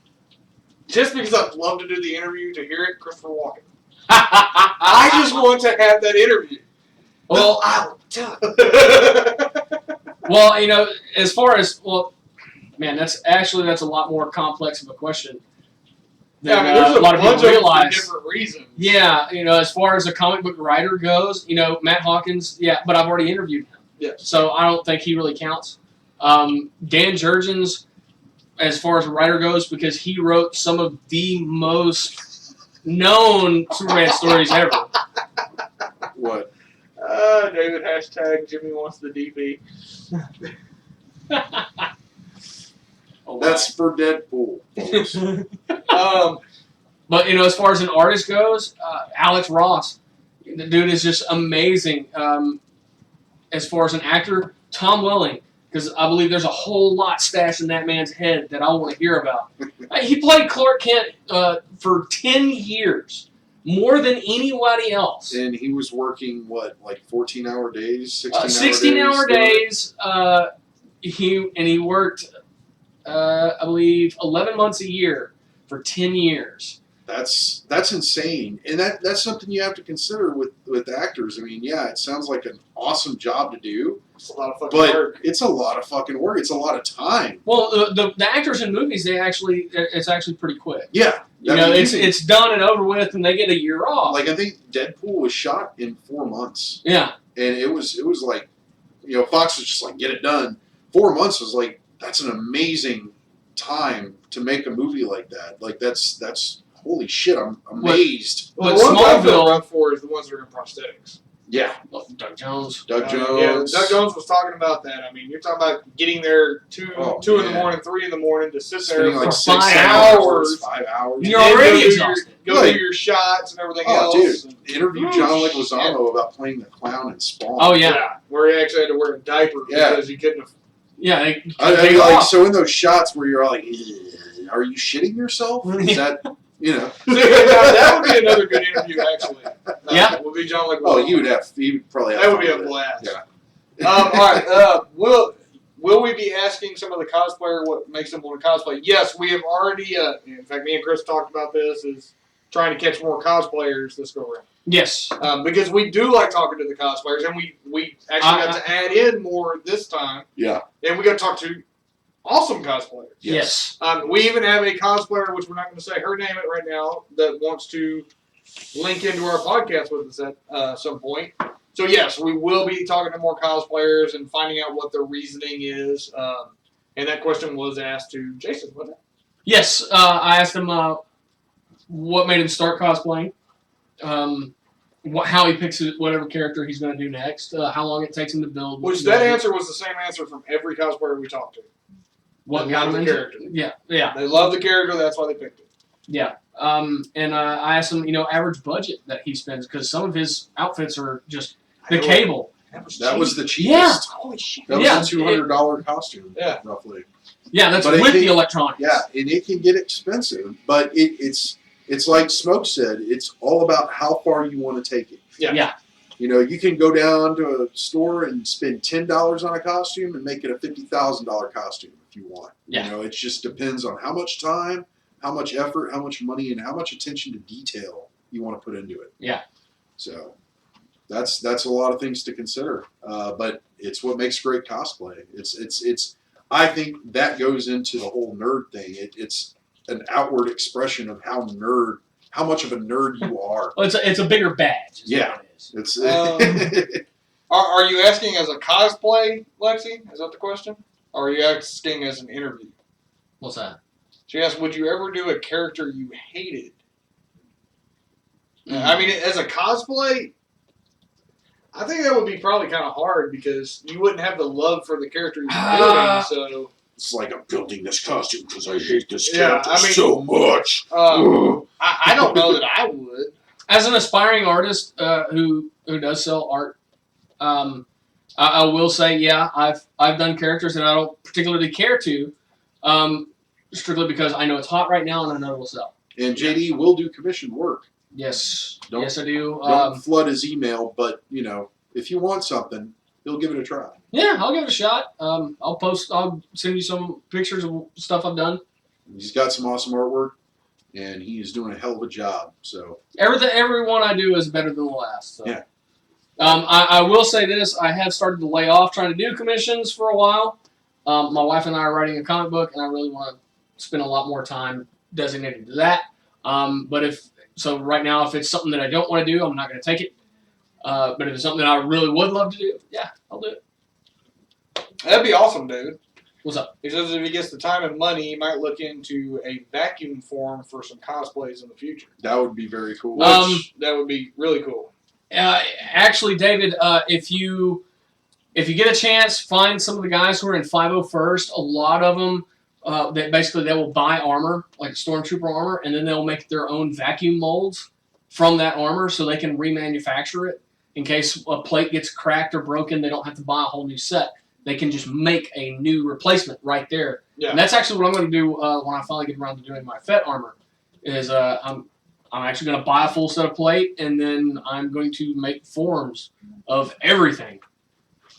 Just because I'd love to do the interview to hear it, Christopher Walken. I just want to have that interview. Well, I will tell. Well, as far as man, that's a lot more complex of a question than I mean, there's a lot of people realize. For different reasons. Yeah, as far as a comic book writer goes, Matt Hawkins. Yeah, but I've already interviewed him. Yeah. So I don't think he really counts. Dan Jurgens, as far as a writer goes, because he wrote some of the most known Superman stories ever. What? David, #Jimmy wants the DP. Oh, That's for Deadpool, folks. But as far as an artist goes, Alex Ross, the dude is just amazing. As far as an actor, Tom Welling, because I believe there's a whole lot stashed in that man's head that I want to hear about. He played Clark Kent for 10 years, more than anybody else. And he was working, 14-hour days, 16-hour days. He worked, I believe, 11 months a year for 10 years. That's insane, and that's something you have to consider with actors. I mean, yeah, it sounds like an awesome job to do. It's a lot of fucking work. It's a lot of fucking work. It's a lot of time. Well, the actors in movies, it's actually pretty quick. Yeah, It's done and over with, and they get a year off. Like I think Deadpool was shot in 4 months. Yeah, and it was like, Fox was just like, get it done. 4 months was like, that's an amazing time to make a movie like that. Like that's holy shit. I'm amazed. Well, But the ones I feel Smallville- rough for is the ones that are in prosthetics. Yeah, Doug Jones. Doug Yeah, Jones. Doug Jones was talking about that. I mean, you're talking about getting there two in the man. morning, 3 in the morning to sit Spending there like for 6 5 hours, 5 hours. You're and already go do exhausted. Go Like- do your shots and everything Oh, else. dude! Interview John Leguizamo about playing the clown in Spawn. Oh yeah, where he actually had to wear a diaper Yeah. because he couldn't. yeah. I mean, like, so in those shots where you're all like, "Are you shitting yourself?" Is that See, now, that would be another good interview, actually. Yeah. Would be John Leguizamo. Oh, you'd probably have That would fun be a with it. blast. Yeah. All right. Will we be asking some of the cosplayer what makes them want to cosplay? Yes, we have already. In fact, me and Chris talked about this. Is trying to catch more cosplayers this go around. Yes. Because we do like talking to the cosplayers, and we actually got to add in more this time. Yeah. And we got to talk to awesome cosplayers. Yes. We even have a cosplayer, which we're not going to say her name it right now, that wants to link into our podcast with us at some point. So yes, we will be talking to more cosplayers and finding out what their reasoning is. And that question was asked to Jason, wasn't it? Yes. I asked him what made him start cosplaying. How he picks whatever character he's going to do next. How long it takes him to build. Which that answer was the same answer from every cosplayer we talked to. What They got love him the into character. Yeah. Yeah. They love the character, that's why they picked it. Yeah. And I asked him, average budget that he spends because some of his outfits are just the cable. That was the cheapest. Yeah. Holy shit. That Yeah, was a $200 costume. Yeah. Roughly. Yeah, that's But it with can- the electronics. Yeah, and it can get expensive, but it's like Smoke said. It's all about how far you want to take it. Yeah. Yeah. You can go down to a store and spend $10 on a costume and make it a $50,000 costume if you want. Yeah. It just depends on how much time, how much effort, how much money, and how much attention to detail you want to put into it. Yeah. So that's a lot of things to consider, but it's what makes great cosplay. It's I think that goes into the whole nerd thing. It's an outward expression of how much of a nerd you are. Well, it's a bigger badge. is Yeah. what it is. It's Are you asking as a cosplay, Lexi? Is that the question? Or are you asking as an interview? What's that? She asked, would you ever do a character you hated? I mean, as a cosplay, I think that would be probably kind of hard because you wouldn't have the love for the character you're building. So, It's like I'm building this costume because I hate this Yeah, character I mean- so much. I don't know that I would. As an aspiring artist who does sell art, I will say, yeah, I've done characters that I don't particularly care to, strictly because I know it's hot right now and I know it will sell. And JD will do commissioned work. Yes, Don't- yes, I do. Don't flood his email, but if you want something, he'll give it a try. Yeah, I'll give it a shot. I'll send you some pictures of stuff I've done. He's got some awesome artwork, and he is doing a hell of a job. So Every one I do is better than the last. So. Yeah. I will say this: I have started to lay off trying to do commissions for a while. My wife and I are writing a comic book, and I really want to spend a lot more time designated to that. So right now, if it's something that I don't want to do, I'm not going to take it. But if it's something that I really would love to do, yeah, I'll do it. That'd be awesome, dude. What's up? He says if he gets the time and money, he might look into a vacuum form for some cosplays in the future. that would be very cool. That would be really cool. Actually, David, if you get a chance, find some of the guys who are in 501st. A lot of them they will buy armor, like stormtrooper armor, and then they'll make their own vacuum molds from that armor so they can remanufacture it in case a plate gets cracked or broken. They don't have to buy a whole new set. They can just make a new replacement right there. Yeah. And that's actually what I'm going to do when I finally get around to doing my Fett armor. Is I'm actually going to buy a full set of plate, and then I'm going to make forms of everything.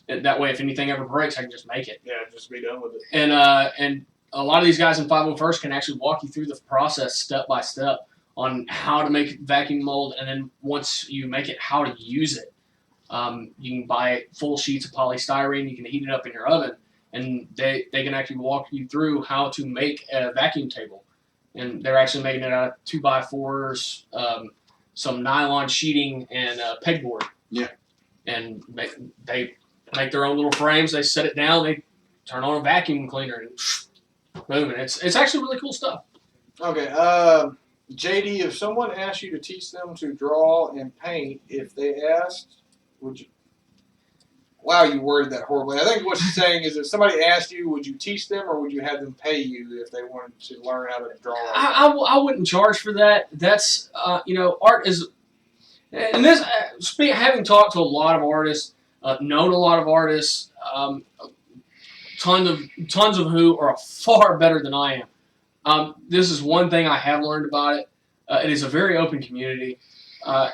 And that way, if anything ever breaks, I can just make it. Yeah, just be done with it. And a lot of these guys in 501st can actually walk you through the process step by step on how to make vacuum mold, and then once you make it, how to use it. You can buy full sheets of polystyrene. You can heat it up in your oven, and they can actually walk you through how to make a vacuum table. And they're actually making it out of 2x4s, some nylon sheeting, and pegboard. Yeah. And they make their own little frames. They set it down. They turn on a vacuum cleaner, and boom. And it's actually really cool stuff. Okay. JD, if someone asked you to teach them to draw and paint, if they asked, would you? Wow, you worded that horribly. I think what she's saying is if somebody asked you, would you teach them or would you have them pay you if they wanted to learn how to draw? I wouldn't charge for that. That's, art is, and this, having talked to a lot of artists, known a lot of artists, tons of who are far better than I am. This is one thing I have learned about it. It is a very open community.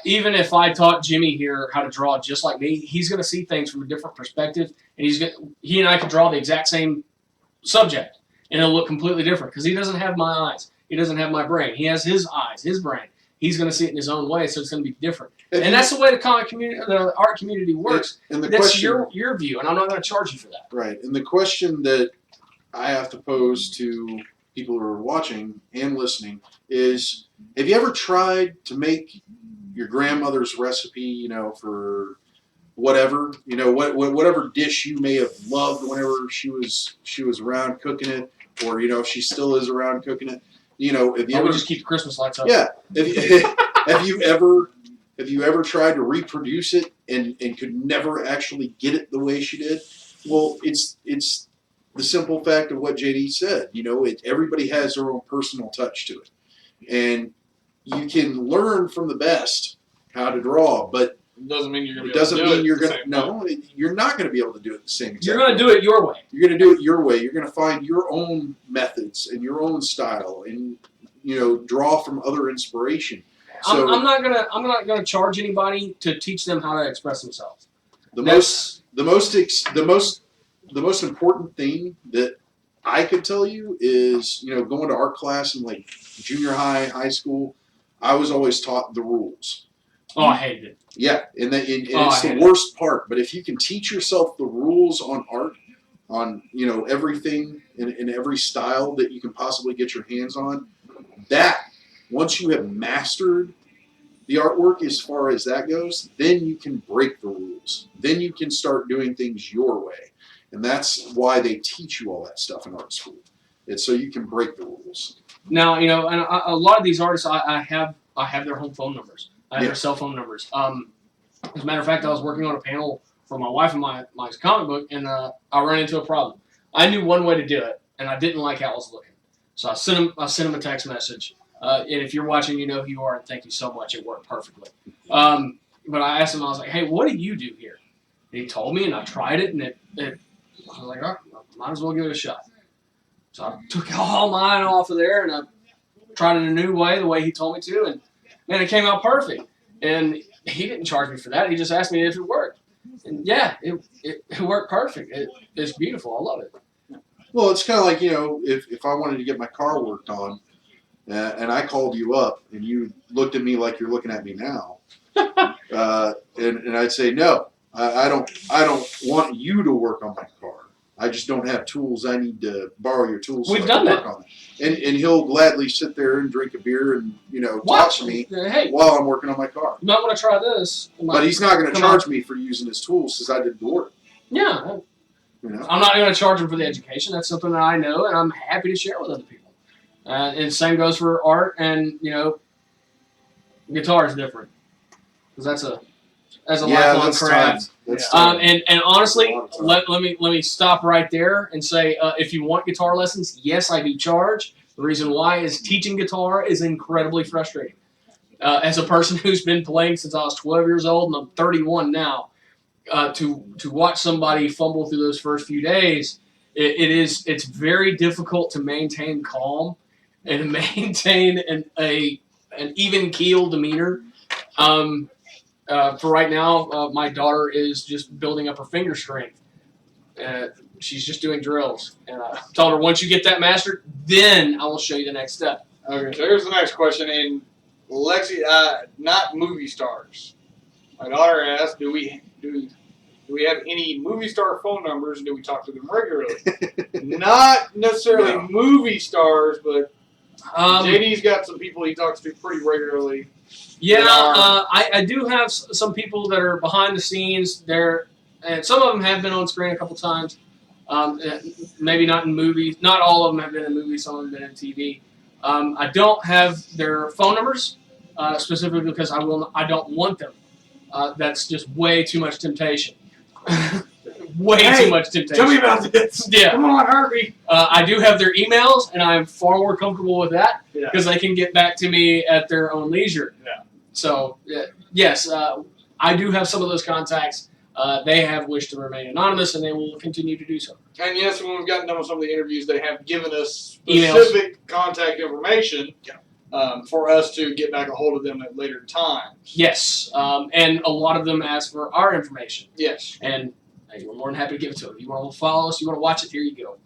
Even if I taught Jimmy here how to draw just like me, he's going to see things from a different perspective, and he and I could draw the exact same subject, and it'll look completely different because he doesn't have my eyes. He doesn't have my brain. He has his eyes, his brain. He's going to see it in his own way, so it's going to be different. And that's the way the comic community, the art community works. And the That's question, your view, and I'm not going to charge you for that. right? And the question that I have to pose to people who are watching and listening is: have you ever tried to make your grandmother's recipe, for whatever, whatever dish you may have loved whenever she was around cooking it, or if she still is around cooking it, if you I ever would just keep the Christmas lights up. yeah, have you ever tried to reproduce it and could never actually get it the way she did? Well, it's the simple fact of what JD said. Everybody has their own personal touch to it, and you can learn from the best how to draw, but It doesn't mean you're going it to doesn't mean you're going going to. No, you're not going to be able to do it the same. You're going to do it your way. You're going to do it your way. You're going to find your own methods and your own style, and draw from other inspiration. So I'm not gonna charge anybody to teach them how to express themselves. the most important thing that I could tell you is, going to art class in like junior high school, I was always taught the rules. Oh, I hated it. Yeah, and it's the worst part. But if you can teach yourself the rules on art, on everything in every style that you can possibly get your hands on, that once you have mastered the artwork as far as that goes, then you can break the rules. Then you can start doing things your way. And that's why they teach you all that stuff in art school. It's so you can break the rules. Now, and a lot of these artists, I have their home phone numbers. I have their cell phone numbers. As a matter of fact, I was working on a panel for my wife and my comic book, and I ran into a problem. I knew one way to do it, and I didn't like how it was looking. So I sent him a text message. And if you're watching, you know who you are, and thank you so much. It worked perfectly. But I asked him, I was like, hey, what do you do here? And he told me, and I tried it, and I was like, all right, might as well give it a shot. So I took all mine off of there, and I tried it a new way, the way he told me to, and man, it came out perfect. And he didn't charge me for that. He just asked me if it worked. And yeah, it worked perfect. It's beautiful. I love it. Well, it's kind of like, if I wanted to get my car worked on, and I called you up, and you looked at me like you're looking at me now, and I'd say, no, I don't want you to work on my car. I just don't have tools. I need to borrow your tools. We've done that. On it. And he'll gladly sit there and drink a beer and talk to me while I'm working on my car. You might want to try this. But he's not going to charge me for using his tools because I did the work. Yeah. I'm not going to charge him for the education. That's something that I know, and I'm happy to share with other people. And same goes for art, and guitar is different because that's a lifelong craft. That's And honestly, A lot of time. let me stop right there and say, if you want guitar lessons, yes, I do charge. The reason why is teaching guitar is incredibly frustrating. As a person who's been playing since I was 12 years old and I'm 31 now, to watch somebody fumble through those first few days, it's very difficult to maintain calm and maintain an even keel demeanor. For right now, my daughter is just building up her finger strength. She's just doing drills. And I told her, once you get that mastered, then I will show you the next step. Okay, so here's the next question. And Lexi, not movie stars. My daughter asked, do we have any movie star phone numbers, and do we talk to them regularly? Not necessarily No. movie stars, but JD's got some people he talks to pretty regularly. Yeah, I do have some people that are behind the scenes there, and some of them have been on screen a couple times. Maybe not in movies. Not all of them have been in movies. Some of them have been in TV. I don't have their phone numbers specifically because I don't want them. That's just way too much temptation. Way too much temptation. Tell me about this. Yeah. Come on, hurry. I do have their emails, and I'm far more comfortable with that Yeah. because they can get back to me at their own leisure. Yeah. So, yes, I do have some of those contacts. They have wished to remain anonymous, and they will continue to do so. And yes, when we've gotten done with some of the interviews, they have given us Emails. specific contact information for us to get back a hold of them at later times. Yes, and a lot of them ask for our information, Yes. and hey, we're more than happy to give it to them. You want to follow us, you want to watch it, here you go.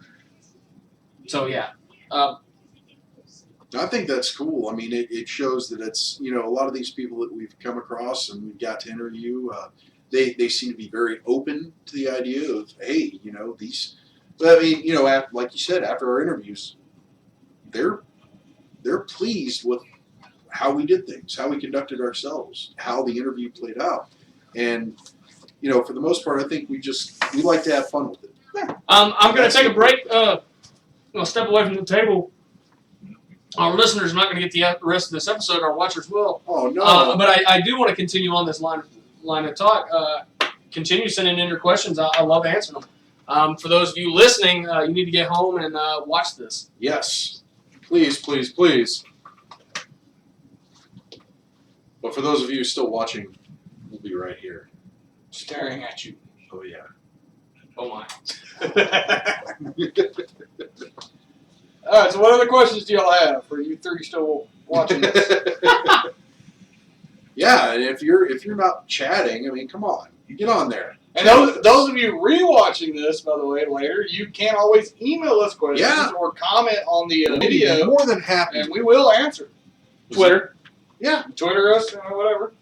So, yeah. I think that's cool. I mean, it shows that it's, a lot of these people that we've come across and we've got to interview, they seem to be very open to the idea of, hey, these, but I mean, like you said, after our interviews, they're pleased with how we did things, how we conducted ourselves, how the interview played out. And, for the most part, I think we like to have fun with it. I'm going to take a break. I'll step away from the table. Our listeners are not going to get the rest of this episode. Our watchers will. Oh, no. But I do want to continue on this line of talk. Continue sending in your questions. I love answering them. For those of you listening, you need to get home and watch this. Yes. Please, please, please. But for those of you still watching, we'll be right here. Staring at you. Oh, yeah. Oh, my. All right, so what other questions do y'all have for you three still watching this? Yeah, and if you're not chatting, I mean, come on. You get on there. And those of you rewatching this, by the way, later, you can always email us questions or comment on the We'll be video, more than happy. and we will answer. Twitter. Yeah. Twitter us, whatever.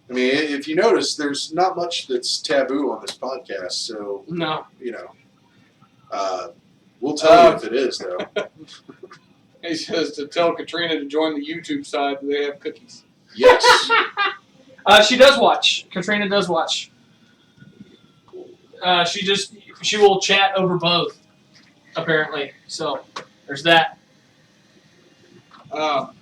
I mean, if you notice, there's not much that's taboo on this podcast, so, No. we'll tell you if it is, though. He says to tell Katrina to join the YouTube side that they have cookies. Yes. She does watch. Katrina does watch. She will chat over both, apparently. So there's that. But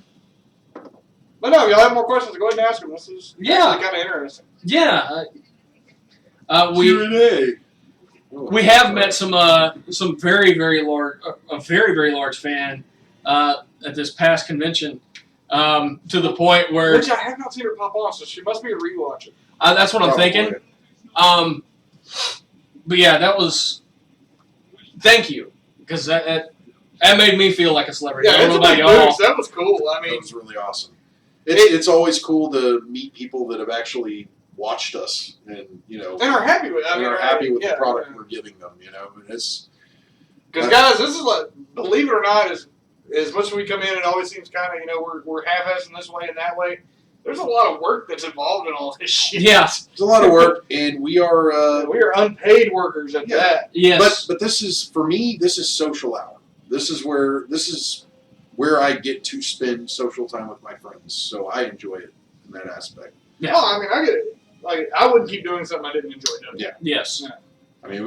no, if y'all have more questions, go ahead and ask them. This is Yeah. kind of interesting. Yeah. Q&A. We have met some very very large a very very large fan at this past convention to the point where Which I have not seen her pop on, so she must be a rewatcher. that's what I'm thinking. But yeah, that was thank you because that made me feel like a celebrity. I Yeah, don't it's know a about big y'all. boost. That was cool. I That mean, was really awesome. It's always cool to meet people that have actually watched us and, and are happy with. I and mean, are happy with yeah, the product we're giving them, And it's Because guys, this is like, believe it or not, as much as we come in, it always seems kind of we're half-assing this way and that way. There's a lot of work that's involved in all this shit. Yeah. it's a lot of work, and we are. We are unpaid workers at that. Yes. But this is for me. This is social hour. This is where I get to spend social time with my friends. So I enjoy it in that aspect. Yeah. Oh, I mean, I get it. Like, I wouldn't keep doing something I didn't enjoy doing. Yeah. Yes. I mean,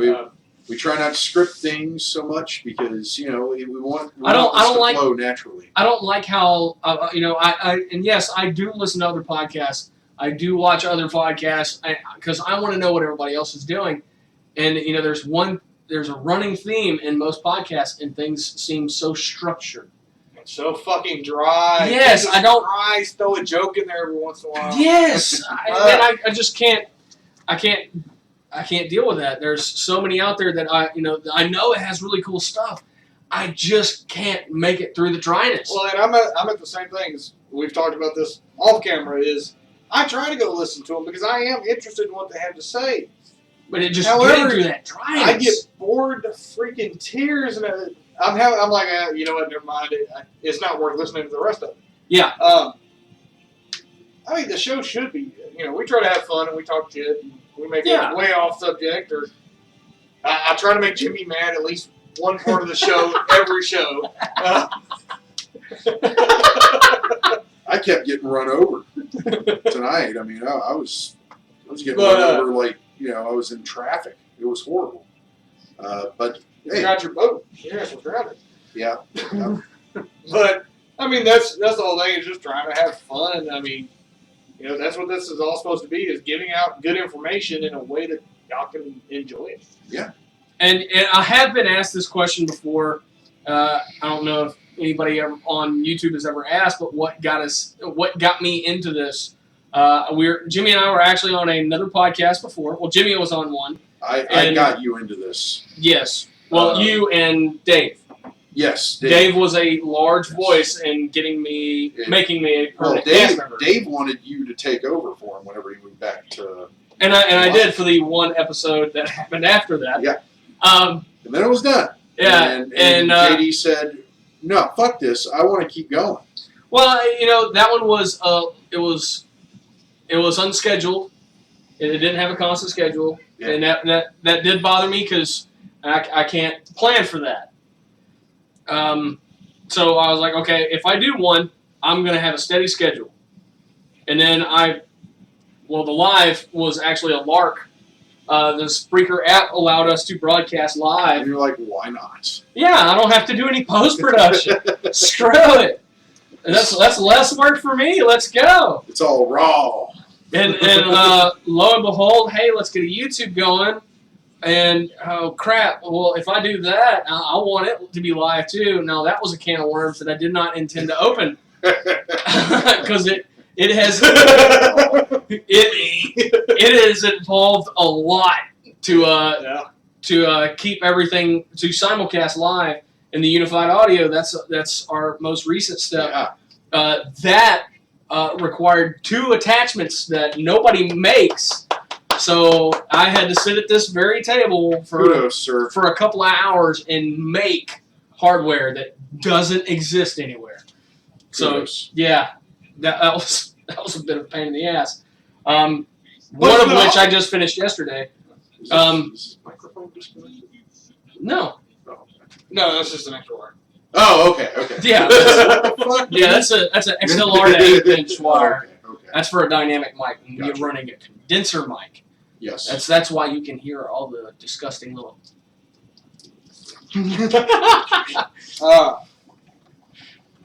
we try not to script things so much because we want I don't this to like- flow naturally. I don't like how and yes, I do listen to other podcasts, I do watch other podcasts because I want to know what everybody else is doing. And there's a running theme in most podcasts, and things seem so structured. It's so fucking dry. Yes, Jesus I don't. Christ, throw a joke in there every once in a while. Yes, I just can't. I can't deal with that. There's so many out there that I know it has really cool stuff. I just can't make it through the dryness. Well, and I'm at the same thing as we've talked about this off camera. Is I try to go listen to them because I am interested in what they have to say. But it just However, getting through that dryness. I get bored to freaking tears, and I'm like, you know what? Never mind. It's not worth listening to the rest of it. Yeah. I mean, the show should be. We try to have fun and we talk shit and we make it way off subject. Or I try to make Jimmy mad at least one part of the show every show. I kept getting run over tonight. I mean, I was getting run over like I was in traffic. It was horrible. But you got your boat. Your ass was grounded. Yeah. But I mean, that's the whole thing. Is just trying to have fun. I mean, that's what this is all supposed to be. Is giving out good information in a way that y'all can enjoy it. Yeah. And I have been asked this question before. I don't know if anybody ever on YouTube has ever asked, but what got me into this? Jimmy and I were actually on another podcast before. Well, Jimmy was on one. I got you into this. Yes. Well, you and Dave. Yes. Dave was a large voice in making me a permanent cast member. Dave wanted you to take over for him whenever he went back to. And I did for the one episode that happened after that. Yeah. And then it was done. Yeah. And JD said, "No, fuck this. I want to keep going." Well, that one was it was unscheduled. It didn't have a constant schedule, and that did bother me because I can't plan for that. So I was like, okay, if I do one, I'm going to have a steady schedule. And then the live was actually a lark. The Spreaker app allowed us to broadcast live. And you're like, why not? Yeah, I don't have to do any post-production. Screw it. And that's less work for me. Let's go. It's all raw. And lo and behold, hey, let's get a YouTube going. And, oh, crap, well, if I do that, I want it to be live, too. Now, that was a can of worms that I did not intend to open. Because it has involved a lot to keep everything, to simulcast live in the unified audio. That's our most recent step. Yeah. That required 2 attachments that nobody makes. So I had to sit at this very table for a couple of hours and make hardware that doesn't exist anywhere. So yeah, that was a bit of a pain in the ass. One of which I just finished yesterday. Is this microphone disconnected? No, that's just an extra wire. Oh, okay. Yeah, that's an XLR to 8-inch wire. Okay. That's for a dynamic mic. And Gotcha. You're running a condenser mic. Yes. That's why you can hear all the disgusting little.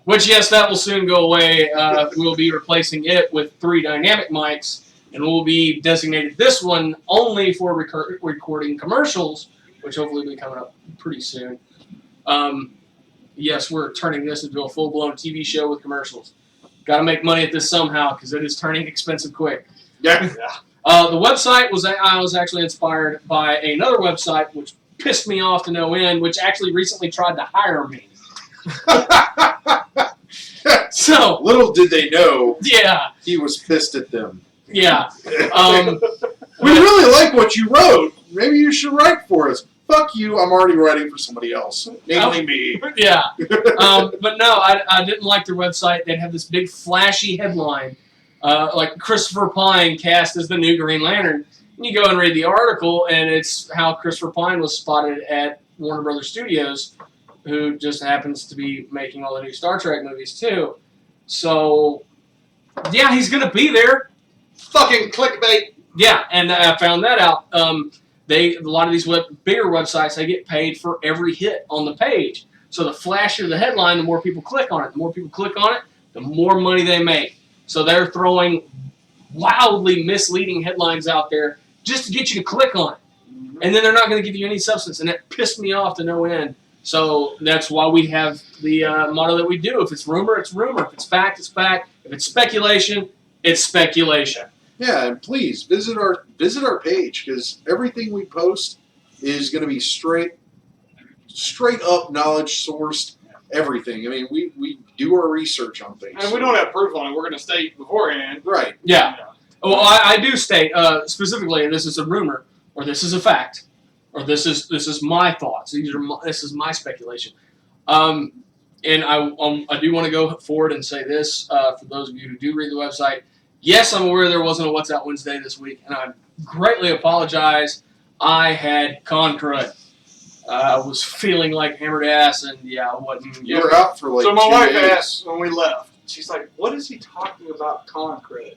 Which, yes, that will soon go away. We'll be replacing it with 3 dynamic mics, and we'll be designated this one only for recording commercials, which hopefully will be coming up pretty soon. Yes, we're turning this into a full-blown TV show with commercials. Got to make money at this somehow, because it is turning expensive quick. Yeah. The website I was actually inspired by another website, which pissed me off to no end, which actually recently tried to hire me. So little did they know, yeah, he was pissed at them. Yeah. We really like what you wrote. Maybe you should write for us. Fuck you, I'm already writing for somebody else. Namely me. Yeah. But no, I didn't like their website. They'd have this big flashy headline, like Christopher Pine cast as the new Green Lantern. And you go and read the article, and it's how Christopher Pine was spotted at Warner Brothers Studios, who just happens to be making all the new Star Trek movies, too. So, yeah, he's going to be there. Fucking clickbait. Yeah, and I found that out. A lot of these bigger websites, they get paid for every hit on the page. So the flashier the headline, the more people click on it. The more people click on it, the more money they make. So they're throwing wildly misleading headlines out there just to get you to click on it. And then they're not going to give you any substance, and that pissed me off to no end. So that's why we have the motto that we do. If it's rumor, it's rumor. If it's fact, it's fact. If it's speculation, it's speculation. Yeah, and please visit our page, because everything we post is going to be straight up knowledge sourced. Everything. I mean, we do our research on things. And we don't have proof on it. We're going to state beforehand. Right. Yeah. Well, I do state specifically, this is a rumor, or this is a fact, or this is my thoughts. This is my speculation. And I do want to go forward and say this for those of you who do read the website. Yes, I'm aware there wasn't a What's Out Wednesday this week, and I greatly apologize. I had con crud. I was feeling like hammered ass, and I wasn't. You were out for like So my 2 wife days. asked when we left. She's like, "What is he talking about con cred?"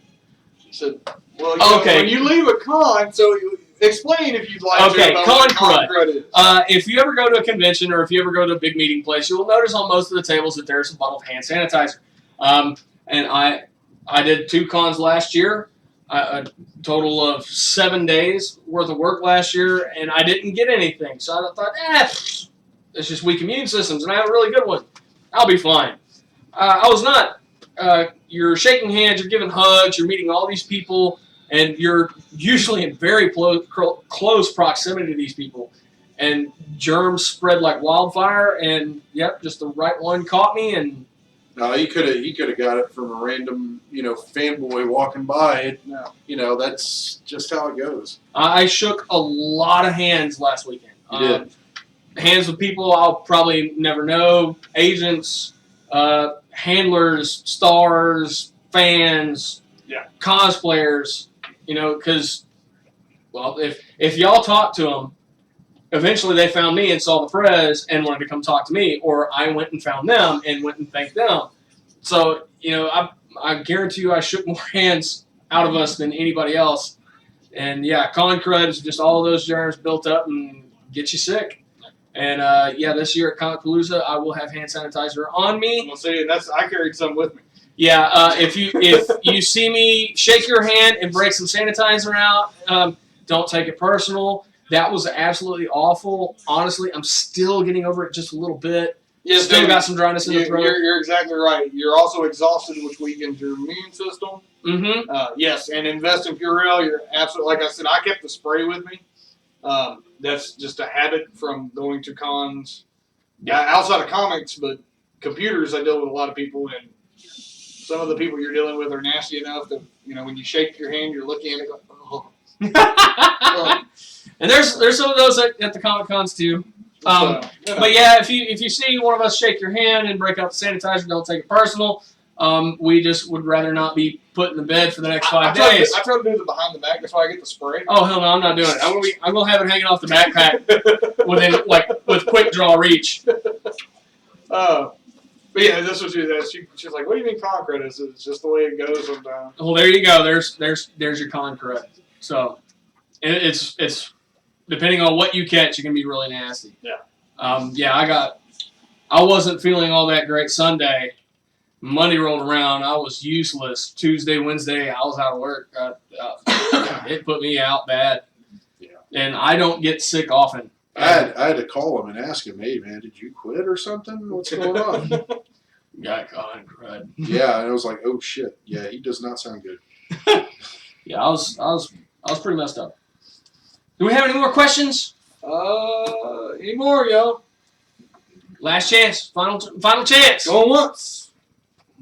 She said, "Well, Okay. when you leave a con, so explain if you'd like Okay, to about con what con crud. cred is." If you ever go to a convention or if you ever go to a big meeting place, you will notice on most of the tables that there's a bottle of hand sanitizer. And I did 2 cons last year, a total of 7 days worth of work last year, and I didn't get anything. So I thought, it's just weak immune systems, and I have a really good one. I'll be fine. I was not. You're shaking hands, you're giving hugs, you're meeting all these people, and you're usually in very close proximity to these people. And germs spread like wildfire, and just the right one caught me, and No, he could have got it from a random, fanboy walking by. No. That's just how it goes. I shook a lot of hands last weekend. You did. Hands with people I'll probably never know, agents, handlers, stars, fans, cosplayers. Because, if y'all talk to them, eventually they found me and saw the Prez and wanted to come talk to me, or I went and found them and went and thanked them. So, I guarantee you I shook more hands out of us than anybody else. And con crud is just all of those germs built up and get you sick. And this year at Comic-Palooza, I will have hand sanitizer on me. Well, see, I carried some with me. Yeah, if you see me shake your hand and break some sanitizer out, don't take it personal. That was absolutely awful. Honestly, I'm still getting over it just a little bit. Yes, Still got some dryness in the throat. You're exactly right. You're also exhausted, which weakens your immune system. Mm-hmm. Yes, and invest in Purell. You're absolutely, like I said, I kept the spray with me. That's just a habit from going to cons. Outside of comics, but computers, I deal with a lot of people, and some of the people you're dealing with are nasty enough that, when you shake your hand, you're looking at it going, oh. And there's some of those at the Comic Cons too. But if you see one of us shake your hand and break out the sanitizer, don't take it personal. We just would rather not be put in the bed for the next 5 days. I try to do the behind the back. That's why I get the spray. Oh hell no, I'm not doing it. I'm gonna have it hanging off the backpack with quick draw reach. But this was she's like, "What do you mean con cred is? It's just the way it goes sometimes." Well, there you go. There's your con crud. So it's depending on what you catch, it can be really nasty. Yeah. I wasn't feeling all that great Sunday. Monday rolled around. I was useless. Tuesday, Wednesday, I was out of work. It put me out bad. Yeah. And I don't get sick often. I had to call him and ask him, "Hey man, did you quit or something? What's going on?" Got con crud. Yeah, and I was like, "Oh shit, yeah, he does not sound good." Yeah, I was pretty messed up. Do we have any more questions? Any more, yo? Last chance. Final chance. Going once.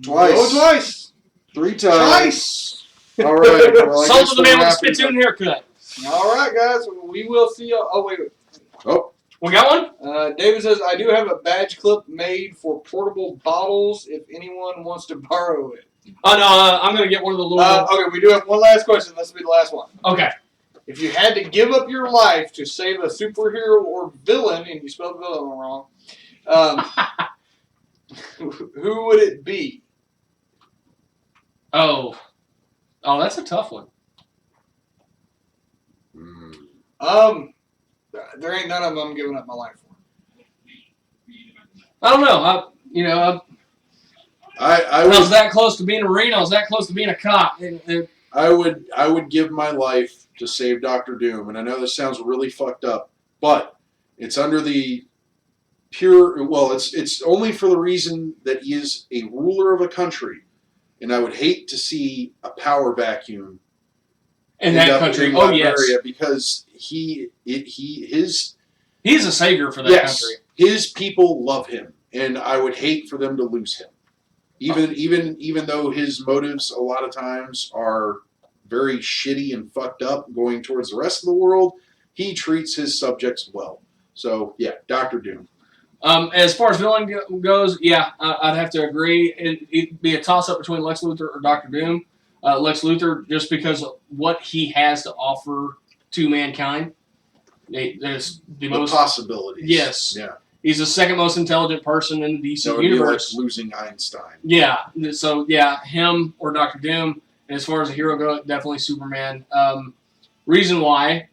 Twice. Go twice. 3 times. Twice. All right. Well, I Sold guess to the we're man with a wrapping spittoon haircut. All right, guys. We will see you. Oh, wait. Oh, We got one? David says, I do have a badge clip made for portable bottles if anyone wants to borrow it. Oh, no, I'm going to get one of the little... Okay, we do have one last question. This will be the last one. Okay. If you had to give up your life to save a superhero or villain, and you spelled villain wrong, who would it be? Oh, that's a tough one. There ain't none of them I'm giving up my life for. I don't know. I I was was that close to being a Marine. I was that close to being a cop. And I would give my life to save Dr. Doom, and I know this sounds really fucked up, but it's under the pure. Well, it's only for the reason that he is a ruler of a country, and I would hate to see a power vacuum In end that up country. in Oh, that yes. area because his He's a savior for that yes, country. his people love him, and I would hate for them to lose him. Even though his motives a lot of times are very shitty and fucked up going towards the rest of the world, he treats his subjects well. So yeah, Dr. Doom. As far as villain goes, yeah, I'd have to agree. It'd be a toss-up between Lex Luthor or Dr. Doom. Lex Luthor, just because of what he has to offer to mankind. There's the most possibilities. Yes. Yeah. He's the second most intelligent person in the DC So universe. Be like losing Einstein. Yeah. So yeah, him or Dr. Doom. And as far as a hero goes, definitely Superman. Reason why,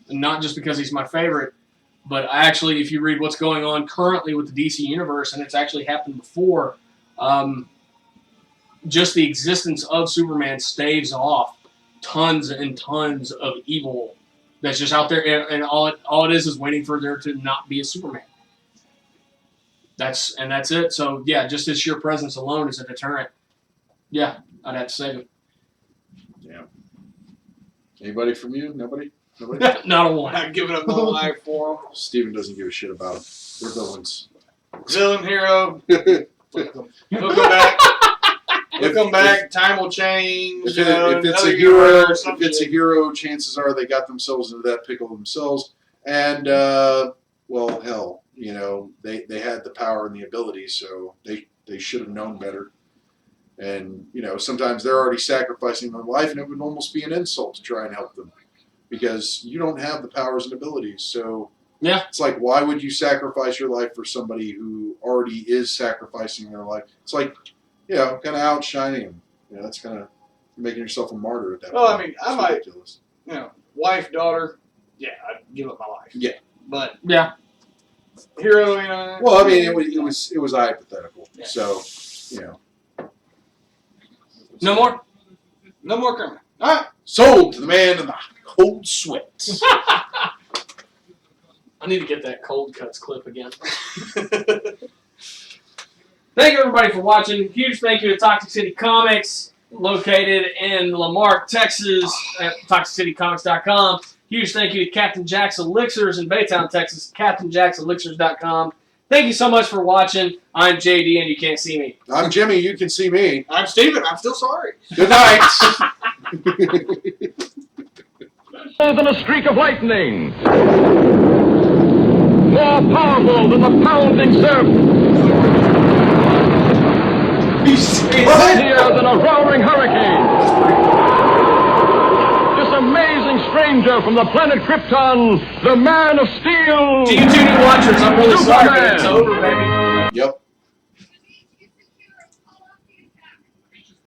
not just because he's my favorite, but actually, if you read what's going on currently with the DC universe, and it's actually happened before, just the existence of Superman staves off tons and tons of evil that's just out there, and all it is waiting for there to not be a Superman. That's it. So yeah, just his sheer presence alone is a deterrent. Yeah, I'd have to save him. Yeah. Anybody from you? Nobody? Nobody? Not a one. I'm giving up my life for him. Steven doesn't give a shit about them. They're villains. Villain, hero. Look them back. Look them back. Time will change. If it's a hero, chances are they got themselves into that pickle themselves. And well, hell, they had the power and the ability, so they should have known better. And sometimes they're already sacrificing their life, and it would almost be an insult to try and help them because you don't have the powers and abilities. So yeah, it's like, why would you sacrifice your life for somebody who already is sacrificing their life? It's like, kind of outshining him. That's kind of making yourself a martyr at that point. Well, I mean, I might, ridiculous. Wife, daughter, yeah, I'd give up my life. Yeah. But yeah. hero, Well, I mean, it was hypothetical. Yeah. So, No more. No more coming. All right. Sold to the man in the cold sweat. I need to get that cold cuts clip again. Thank you, everybody, for watching. Huge thank you to Toxic City Comics, located in Lamarck, Texas, at ToxicCityComics.com. Huge thank you to Captain Jack's Elixirs in Baytown, Texas, CaptainJacksElixirs.com. Thank you so much for watching. I'm JD, and you can't see me. I'm Jimmy. You can see me. I'm Steven. I'm still sorry. Good night. Than a streak of lightning, more powerful than the pounding surf, mightier than a roaring hurricane. This amazing stranger from the planet Krypton, the Man of Steel. To you two new watchers, I'm really sorry, but it's over, baby. Yep.